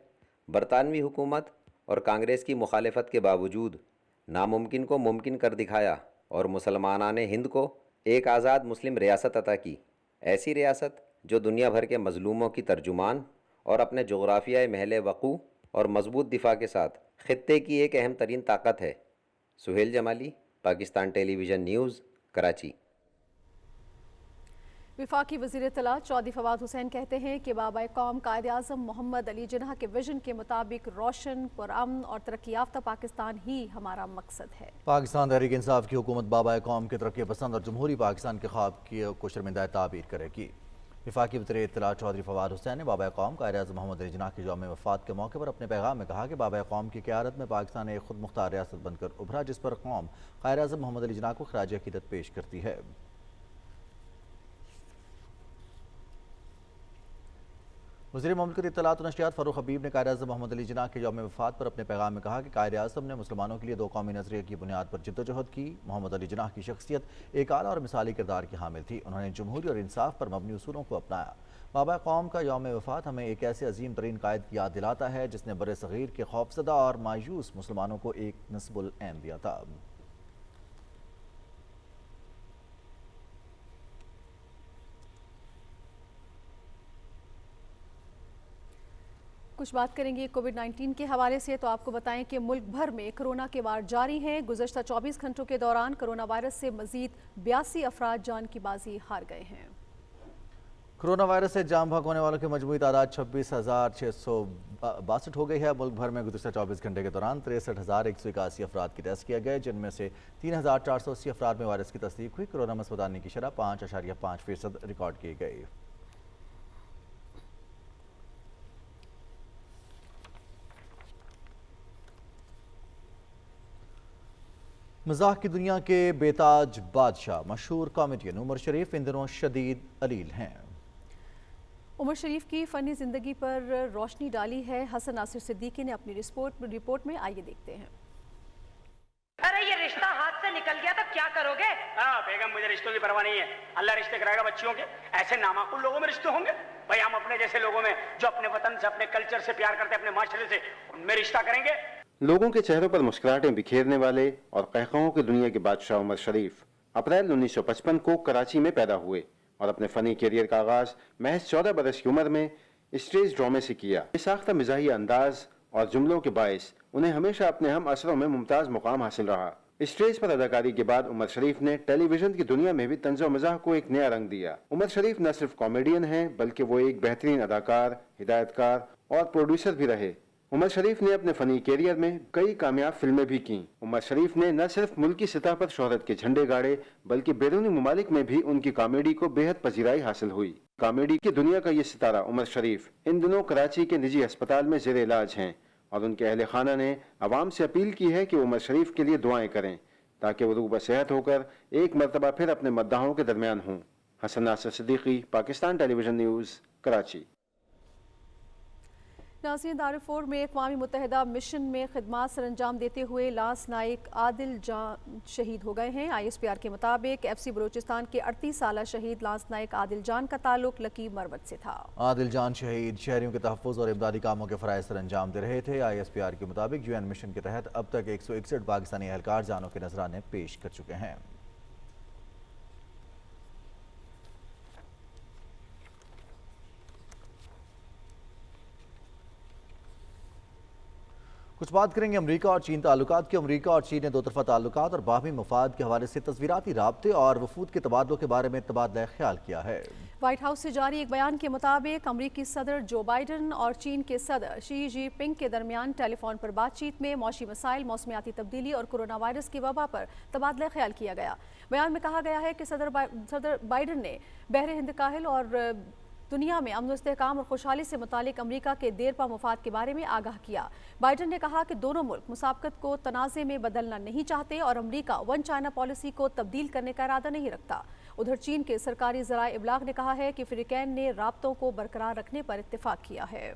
برطانوی حکومت اور کانگریس کی مخالفت کے باوجود ناممکن کو ممکن کر دکھایا اور مسلمانان ہند کو ایک آزاد مسلم ریاست عطا کی، ایسی ریاست جو دنیا بھر کے مظلوموں کی ترجمان اور اپنے جغرافیائی محل وقوع اور مضبوط دفاع کے ساتھ خطے کی ایک اہم ترین طاقت ہے۔ سہیل جمالی، پاکستان ٹیلی ویژن نیوز، کراچی۔ वफाकी वज़ीर इत्तला चौधरी फवाद हुसैन कहते हैं कि बाबा कौम कायद आज़म मोहम्मद अली जिन्ना के विजन के मुताबिक रोशन, पुरअमन और तरक्की याफ्ता पाकिस्तान ही हमारा मकसद है। पाकिस्तान तहरीक इंसाफ की हुकूमत बाबा कौम के तरक्की पसंद और जमहूरी पाकिस्तान के ख्वाब को शर्मिंदा ताबीर करेगी। वफाकी वज़ीर इत्तला चौधरी फवाद हुसैन ने बाबा कौम कायद आज़म मोहम्मद अली जिन्ना की यौम वफ़ात के मौके पर अपने पैगाम में कहा कि बाबा कौम की क़यादत में पाकिस्तान एक खुद मुख्तार रियासत बनकर उभरा, जिस पर कौम कायद आज़म मोहम्मद अली जिन्ना को खराज अक़ीदत पेश करती है। वज़ीर ममलकत इत्तलात और नशरियात फ़ारूक हबीब ने कायद आज़म मोहम्मद अली जिन्ना के यौम वफ़ात पर अपने पैगाम में कहा कि कायद आज़म ने मुसलमानों के लिए दो कौमी नज़रिए की बुनियाद पर जद्दोजहद की। मोहम्मद अली जिन्ना की शख्सियत एक आला और मिसाली किरदार की हामिल थी। उन्होंने जमहूरी और इंसाफ पर मबनी उसूलों को अपनाया। बाबा कौम का यौम वफ़ात हमें एक ऐसे अजीम तरीन कायद की याद दिलाता है जिसने बरे सग़ीर के खौफज़दा और मायूस मुसलमानों को एक नस्बुल ऐन दिया था। कुछ बात करेंगे कोविड-19 के हवाले से, तो आपको बताएं कि मुल्क भर में कोरोना के वार जारी हैं। गुज़श्ता 24 घंटों के दौरान कोरोना वायरस से मजीद 82 अफराद जान की बाजी हार गए हैं। कोरोना वायरस से जान भाग होने वालों की मजमूई तादाद 26,662 हो गई है। मुल्क भर में गुज़श्ता 24 घंटे के दौरान 63,181 अफराद की टेस्ट किया गया, जिनमें से 3,480 अफराद में वायरस की तस्दीक हुई। कोरोना मस्बतानी की शरह 5.5% रिकॉर्ड की गई। मज़ाक की दुनिया के बेताज बादशाह मशहूर कॉमेडियन उमर शरीफ इन दिनों शदीद अलील हैं। उमर शरीफ की फ़नी ज़िंदगी पर रोशनी डाली है हसन नासिर सिद्दीकी ने अपनी रिपोर्ट में। आइए देखते हैं। अरे ये रिश्ता हाथ से निकल गया तो क्या करोगे? बेगम मुझे रिश्तों की परवाह नहीं है, अल्लाह रिश्ते कराएगा बच्चियों के। ऐसे नामाकुल लोगों में रिश्ते होंगे? भाई हम अपने जैसे लोगों में जो अपने वतन से, अपने कल्चर से प्यार करते हैं, अपने माशरे से, उनमें रिश्ता करेंगे। लोगों के चेहरों पर मुस्कुराहटें बिखेरने वाले और कहकहों की दुनिया के बादशाह उमर शरीफ अप्रैल 1955 को कराची में पैदा हुए और अपने फ़नी करियर का आगाज़ महज 14 बरस की उम्र में स्टेज ड्रामे से किया। बेसाख्ता मिजाही अंदाज और जुमलों के बायस उन्हें हमेशा अपने हम असरों में मुमताज़ मुकाम हासिल रहा। स्टेज पर अदाकारी के बाद उमर शरीफ ने टेलीविजन की दुनिया में भी तंज़ो मज़ाह को एक नया रंग दिया। उमर शरीफ न सिर्फ कॉमेडियन हैं बल्कि वो एक बेहतरीन अदाकार, हिदायतकार और प्रोड्यूसर भी रहे। उमर शरीफ ने अपने फ़नी कैरियर में कई कामयाब फिल्में भी कीं। उमर शरीफ ने न सिर्फ मुल्की सतह पर शोहरत के झंडे गाड़े बल्कि बैरूनी ममालिक में भी उनकी कॉमेडी को बेहद पजीराई हासिल हुई। कॉमेडी की दुनिया का ये सितारा उमर शरीफ इन दिनों कराची के निजी अस्पताल में ज़ेर इलाज हैं और उनके अहले खाना ने आवाम से अपील की है कि उमर शरीफ के लिए दुआएं करें ताकि वो रूबा सेहत होकर एक मरतबा फिर अपने मद्दाहों के दरमियान हों। Hasan Nasir Siddiqui, Pakistan Television News, Karachi. नाज़रीन, दारुफोर में अक़वामी मुत्तहिदा मिशन में खिदमात सर अंजाम देते हुए लांस नाइक आदिल जान शहीद हो गए हैं। ISPR के मुताबिक FC बलूचिस्तान के 38 साला शहीद लांस नाइक आदिल जान का ताल्लुक लकीब मरवत से था। आदिल जान शहीद शहरियों के तहफ़्फ़ुज़ और इमदादी कामों के फ़राइज़ सर अंजाम दे रहे थे। ISPR के मुताबिक UN मिशन के तहत अब तक 161 पाकिस्तानी एहलकार जानों के नजराने पेश कर चुके हैं। कुछ बात करेंगे अमरीका और चीन ताल्लुकात की। अमरीका और चीन ने दो तरफा ताल्लुकात और बाहमी मफाद के हवाले से तस्वीराती राब्ते और वफूद के तबादलों के बारे में तबादला ख्याल किया है। व्हाइट हाउस से जारी एक बयान के मुताबिक अमरीकी सदर जो बाइडन और चीन के सदर शी जिनपिंग के दरमियान टेलीफोन पर बातचीत में मौसमी मसाइल, मौसमियाती तब्दीली और कोरोना वायरस की वबा पर तबादला ख्याल किया गया। बयान में कहा गया है कि सदर बाइडन ने बहरे हिंद काहिल और दुनिया में अमन इस्तेहकाम और खुशहाली से मुतालिक अमरीका के देरपा मुफाद के बारे में आगाह किया। बाइडन ने कहा कि दोनों मुल्क मुसाबकत को तनाज़े में बदलना नहीं चाहते और अमरीका वन चाइना पॉलिसी को तब्दील करने का इरादा नहीं रखता। उधर चीन के सरकारी ज़राए इब्लाग ने कहा है कि फ़रीक़ैन ने राब्तों को बरकरार रखने पर इत्तेफाक किया है।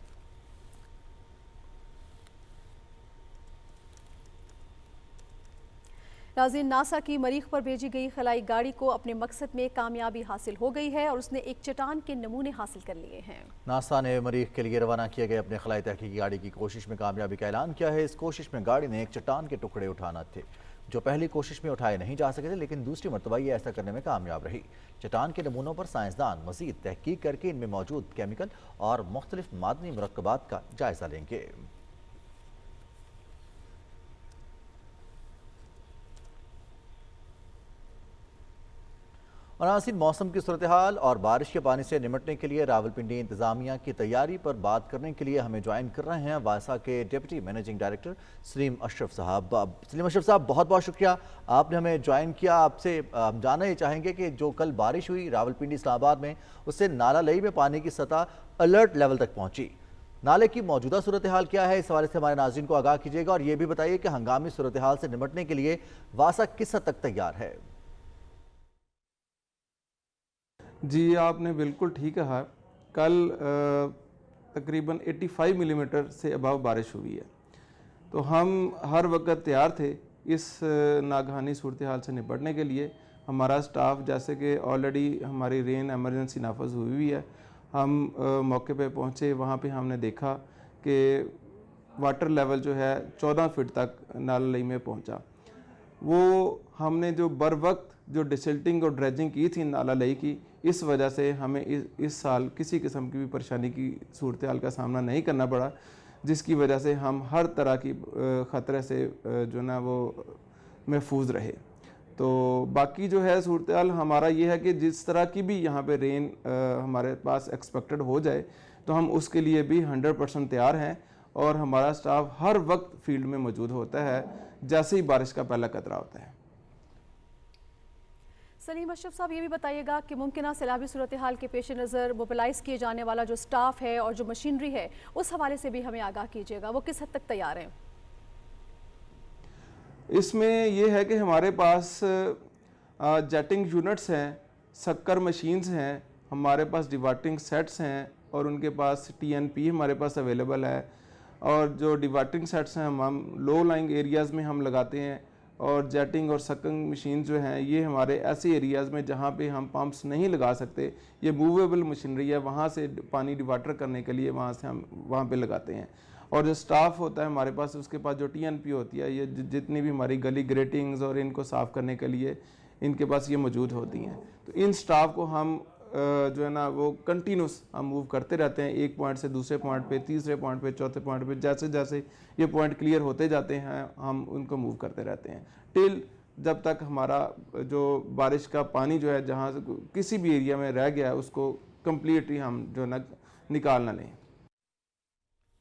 नाज़रीन, नासा की मरीख पर भेजी गई खलाई गाड़ी को अपने मकसद में कामयाबी हासिल हो गई है और उसने एक चट्टान के नमूने हासिल कर लिए हैं। नासा ने मरीख के लिए रवाना किए गए अपने खलाई तहकीकी गाड़ी की कोशिश में कामयाबी का ऐलान किया है। इस कोशिश में गाड़ी ने एक चट्टान के टुकड़े उठाना थे जो पहली कोशिश में उठाए नहीं जा सके थे, लेकिन दूसरी मरतबा ये ऐसा करने में कामयाब रही। चट्टान के नमूनों पर साइंसदान मज़ीद तहकीक करके इनमें मौजूद केमिकल और मुख्तलिफ मादनी मुरक्कबात का जायजा लेंगे। और नाज़रीन, मौसम की सूरत हाल और बारिश के पानी से निमटने के लिए रावलपिंडी इंतजामिया की तैयारी पर बात करने के लिए हमें ज्वाइन कर रहे हैं वासा के deputy managing director Salim Ashraf साहब। सलीम अशरफ साहब, बहुत बहुत शुक्रिया आपने हमें ज्वाइन किया। आपसे हम जानना ये चाहेंगे कि जो कल बारिश हुई रावलपिंडी इस्लामाबाद में, उससे नाला लई में पानी की सतह अलर्ट लेवल तक पहुँची। नाले की मौजूदा सूरत हाल क्या है, इस हवाले से हमारे नाज़रीन को आगाह कीजिएगा और ये भी बताइए कि हंगामी सूरत हाल से निमटने के लिए वासा किस हद तक तैयार है। जी, आपने बिल्कुल ठीक कहा। कल तकरीबन 85 मिलीमीटर से अबव बारिश हुई है, तो हम हर वक्त तैयार थे इस नागहानी सूरत हाल से निपटने के लिए। हमारा स्टाफ, जैसे कि ऑलरेडी हमारी रेन एमरजेंसी नाफज हुई हुई है, हम मौके पे पहुँचे। वहाँ पे हमने देखा कि वाटर लेवल जो है 14 फीट तक नाला लई में पहुँचा। वो हमने जो बर वक्त जो डिसल्टिंग और ड्रेजिंग की थी नाला लई की, इस वजह से हमें इस साल किसी किस्म की भी परेशानी की सूरत हाल का सामना नहीं करना पड़ा, जिसकी वजह से हम हर तरह की ख़तरे से जो ना वो महफूज रहे। तो बाकी जो है सूरत हाल हमारा ये है कि जिस तरह की भी यहाँ पे रेन हमारे पास एक्सपेक्टेड हो जाए, तो हम उसके लिए भी 100% तैयार हैं और हमारा स्टाफ हर वक्त फील्ड में मौजूद होता है जैसे ही बारिश का पहला खतरा होता है। सलीम अशरफ साहब, ये भी बताइएगा कि मुमकिन सैलाबी सूरत हाल के पेश नज़र मोबिलाइज किए जाने वाला जो स्टाफ है और जो मशीनरी है, उस हवाले से भी हमें आगाह कीजिएगा, वो किस हद तक तैयार हैं? इसमें यह है कि हमारे पास जेटिंग यूनिट्स हैं, शक्कर मशीन्स हैं, हमारे पास डिवाटरिंग सेट्स हैं और उनके पास TNP हमारे पास अवेलेबल है। और जो डिवाटरिंग सेट्स हैं हम लो लाइंग एरियाज़ में हम लगाते हैं, और जेटिंग और सक्किंग मशीन जो हैं ये हमारे ऐसे एरियाज़ में जहाँ पे हम पंप्स नहीं लगा सकते, ये मूवेबल मशीनरी है, वहाँ से पानी डिवाटर करने के लिए वहाँ से हम वहाँ पे लगाते हैं। और जो स्टाफ होता है हमारे पास, उसके पास जो TNP होती है, ये जितनी भी हमारी गली ग्रेटिंग्स और इनको साफ़ करने के लिए इनके पास ये मौजूद होती हैं। तो इन स्टाफ को हम जो है ना वो कंटिन्यूस हम मूव करते रहते हैं, एक पॉइंट से दूसरे पॉइंट पे, तीसरे पॉइंट पे, चौथे पॉइंट पे, जैसे जैसे ये पॉइंट क्लियर होते जाते हैं हम उनको मूव करते रहते हैं, टिल जब तक हमारा जो बारिश का पानी जो है जहाँ किसी भी एरिया में रह गया है उसको कम्प्लीटली हम जो है ना निकाल ना लें।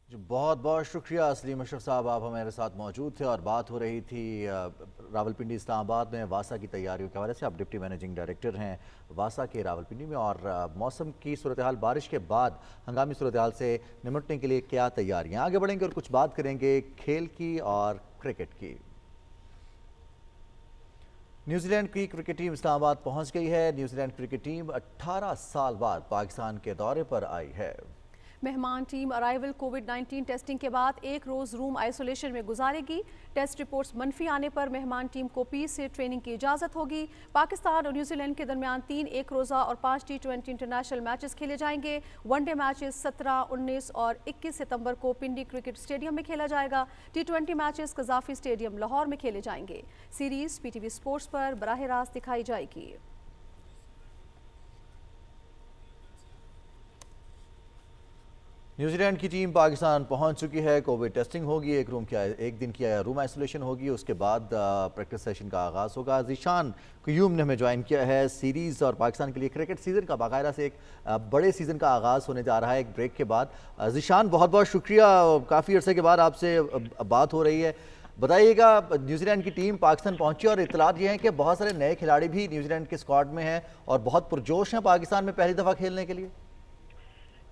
जी, बहुत बहुत शुक्रिया सलीम अशरफ साहब, आप हमारे साथ मौजूद थे और बात हो रही थी रावलपिंडी इस्लामाबाद में वासा की तैयारियों के हवाले से। आप डिप्टी मैनेजिंग डायरेक्टर हैं वासा के रावलपिंडी में, और मौसम की सूरत हाल, बारिश के बाद हंगामी सूरत हाल से निमटने के लिए क्या तैयारियाँ। आगे बढ़ेंगे और कुछ बात करेंगे खेल की और क्रिकेट की। न्यूजीलैंड की क्रिकेट टीम इस्लामाबाद पहुंच गई है। न्यूजीलैंड क्रिकेट टीम 18 साल बाद पाकिस्तान के दौरे पर आई है। मेहमान टीम अराइवल कोविड-19 टेस्टिंग के बाद एक रोज़ रूम आइसोलेशन में गुजारेगी। टेस्ट रिपोर्ट्स मनफी आने पर मेहमान टीम को पीस से ट्रेनिंग की इजाज़त होगी। पाकिस्तान और न्यूजीलैंड के दरमियान 3 एक रोज़ा और 5 T20 इंटरनेशनल मैचेस खेले जाएंगे। वनडे मैचेस 17, 19 और 21 सितंबर को पिंडी क्रिकेट स्टेडियम में खेला जाएगा। T20 matches Gaddafi stadium Lahore में खेले जाएंगे। सीरीज़ PTV स्पोर्ट्स पर बराह रास्त दिखाई जाएगी। न्यूजीलैंड की टीम पाकिस्तान पहुंच चुकी है। कोविड टेस्टिंग होगी, एक दिन की रूम आइसोलेशन होगी, उसके बाद प्रैक्टिस सेशन का आगाज़ होगा। ज़ीशान क्यूम ने हमें ज्वाइन किया है। सीरीज़ और पाकिस्तान के लिए क्रिकेट सीज़न का बाकायदा से एक बड़े सीज़न का आगाज़ होने जा रहा है एक ब्रेक के बाद। ज़ीशान, बहुत बहुत शुक्रिया, काफ़ी अरसे के बाद आपसे बात हो रही है। बताइएगा, न्यूजीलैंड की टीम पाकिस्तान पहुंची और इत्तलात ये हैं कि बहुत सारे नए खिलाड़ी भी न्यूजीलैंड के स्क्वाड में हैं और बहुत पुरजोश हैं पाकिस्तान में पहली दफ़ा खेलने के लिए।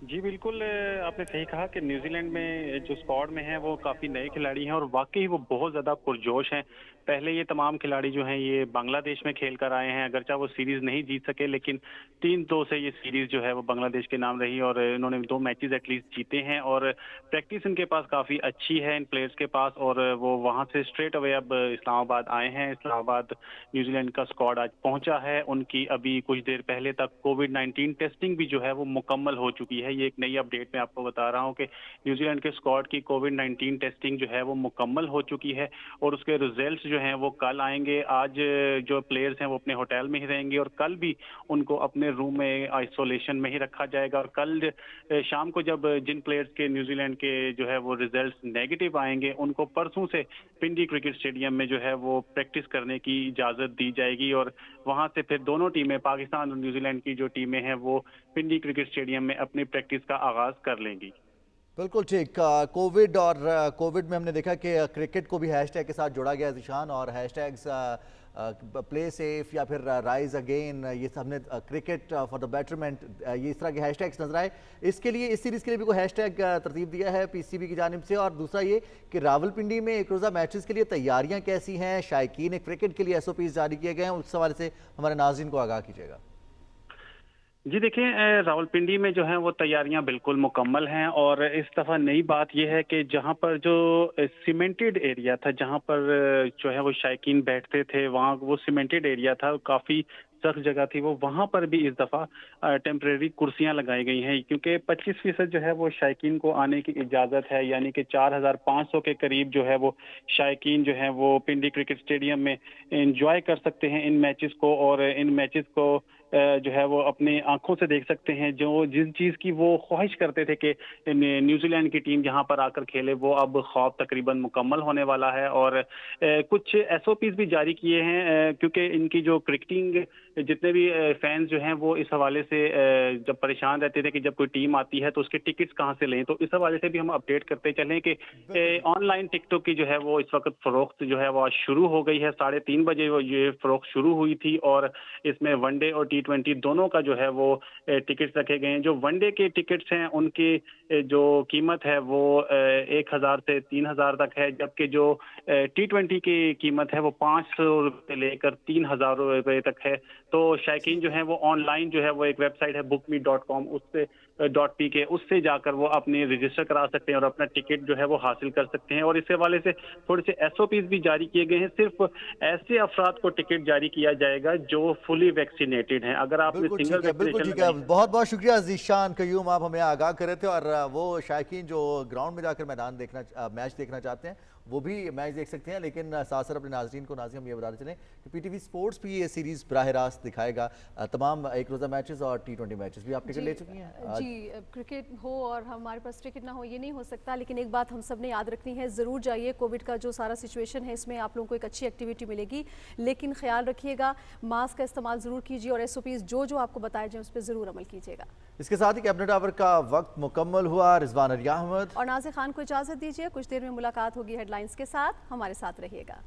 जी बिल्कुल, आपने सही कहा कि न्यूजीलैंड में जो स्क्वाड में हैं वो काफ़ी नए खिलाड़ी हैं और वाकई वो बहुत ज़्यादा पुरजोश हैं। पहले ये तमाम खिलाड़ी जो हैं ये बांग्लादेश में खेल कर आए हैं, अगरचा वो सीरीज़ नहीं जीत सके लेकिन 3-2 से ये सीरीज़ जो है वो बांग्लादेश के नाम रही और इन्होंने 2 मैचेस एटलीस्ट जीते हैं और प्रैक्टिस इनके पास काफ़ी अच्छी है इन प्लेयर्स के पास और वो वहाँ से स्ट्रेट अवे अब इस्लामाबाद आए हैं। इस्लामाबाद न्यूजीलैंड का स्क्वाड आज पहुँचा है। उनकी अभी कुछ देर पहले तक कोविड-19 टेस्टिंग भी जो है वो मुकम्मल हो चुकी है। ये एक नई अपडेट मैं आपको बता रहा हूँ कि न्यूजीलैंड के स्क्वाड की कोविड-19 टेस्टिंग जो है वो मुकम्मल हो चुकी है और उसके रिजल्ट्स जो हैं वो कल आएंगे। आज जो प्लेयर्स हैं वो अपने होटल में ही रहेंगे और कल भी उनको अपने रूम में आइसोलेशन में ही रखा जाएगा और कल शाम को जब जिन प्लेयर्स के न्यूजीलैंड के जो है वो रिजल्ट्स नेगेटिव आएंगे उनको परसों से पिंडी क्रिकेट स्टेडियम में जो है वो प्रैक्टिस करने की इजाज़त दी जाएगी और वहां से फिर दोनों टीमें, पाकिस्तान और न्यूजीलैंड की जो टीमें हैं, वो पिंडी क्रिकेट स्टेडियम में अपनी प्रैक्टिस का आगाज कर लेंगी। बिल्कुल ठीक। कोविड में हमने देखा कि क्रिकेट को भी हैशटैग के साथ जोड़ा गया ज़ीशान, और हैशटैग्स प्ले सेफ या फिर राइज अगेन, ये हमने क्रिकेट फॉर द बेटरमेंट, ये इस तरह के हैशटैग्स नजर आए। इसके लिए, इस सीरीज़ के लिए भी कोई हैशटैग तरतीब दिया है पीसीबी की जानिब से? और दूसरा ये कि रावलपिंडी में एक रोज़ा मैचेस के लिए तैयारियां कैसी हैं? शायकीन क्रिकेट के लिए एसओपीज जारी किए गए हैं, उस हवाले से हमारे नाज़रीन को आगाह कीजिएगा। जी देखिए, रावलपिंडी में जो है वो तैयारियां बिल्कुल मुकम्मल हैं, और इस दफ़ा नई बात यह है कि जहां पर जो सीमेंटेड एरिया था, जहां पर जो है वो शायकीन बैठते थे, वहां वो सीमेंटेड एरिया था, काफ़ी सख्त जगह थी वो, वहां पर भी इस दफ़ा टेम्परेरी कुर्सियां लगाई गई हैं, क्योंकि 25% जो है वो शायकीन को आने की इजाज़त है, यानी कि 4500 के करीब जो है वो शायकीन जो है वो पिंडी क्रिकेट स्टेडियम में इंजॉय कर सकते हैं इन मैचेस को, और इन मैचेस को जो है वो अपनी आंखों से देख सकते हैं। जो जिस चीज़ की वो ख्वाहिश करते थे कि न्यूजीलैंड की टीम यहाँ पर आकर खेले, वो अब ख्वाब तकरीबन मुकम्मल होने वाला है। और कुछ एसओपीज भी जारी किए हैं, क्योंकि इनकी जो क्रिकेटिंग जितने भी फैंस जो हैं वो इस हवाले से जब परेशान रहते थे कि जब कोई टीम आती है तो उसके टिकट्स कहाँ से लें, तो इस हवाले से भी हम अपडेट करते चलें कि ऑनलाइन टिकटों की जो है वो इस वक्त फरोख्त जो है वो आज शुरू हो गई है। 3:30 बजे वो ये फरोख्त शुरू हुई थी, और इसमें वनडे और T20 दोनों का जो है वो टिकट्स रखे गए हैं। जो वनडे के टिकट्स हैं उनकी जो कीमत है वो 1000 से 3000 तक है, जबकि जो T20 की कीमत है वो 500 रुपये लेकर 3000 रुपये तक है। तो शायकीन जो है वो ऑनलाइन जो है वो एक वेबसाइट है bookme.com, उससे .pk, उससे जाकर वो अपने रजिस्टर करा सकते हैं और अपना टिकट जो है वो हासिल कर सकते हैं। और इस हवाले से थोड़े से एसओपीज भी जारी किए गए हैं। सिर्फ ऐसे अफराद को टिकट जारी किया जाएगा जो फुली वैक्सीनेटेड हैं। अगर आपने सिंगल वैक्सीनेशन, बहुत बहुत शुक्रिया ज़ीशान कयूम, आप हमें आगाह कर रहे थे। और वो शायकीन जो ग्राउंड में जाकर मैच देखना चाहते हैं वो भी मैच देख सकते हैं, लेकिन साथ साथ अपने नाज़रीन को हम ये बताते चलें कि पीटीवी स्पोर्ट्स भी ये सीरीज़ बराह रास्त दिखाएगा, तमाम एक रोज़ा मैचेस और T20 मैचेस भी। आप टिकट ले चुकी हैं? जी, क्रिकेट हो और हमारे पास टिकट ना हो ये नहीं हो सकता, लेकिन एक बात हम सब ने याद रखनी है, ज़रूर जाइए। कोविड का जो सारा सिचुएशन है इसमें आप लोगों को एक अच्छी एक्टिविटी मिलेगी, लेकिन ख्याल रखिएगा, मास्क का इस्तेमाल ज़रूर कीजिए और एसओपीज़ जो आपको बताए जाए उस पर ज़रूर अमल कीजिएगा। इसके साथ ही कैबिनेट आवर का वक्त मुकम्मल हुआ। रिजवान अरिया अहमद और नाज़िर खान को इजाज़त दीजिए। कुछ देर में मुलाकात होगी हेडलाइंस के साथ, हमारे साथ रहिएगा।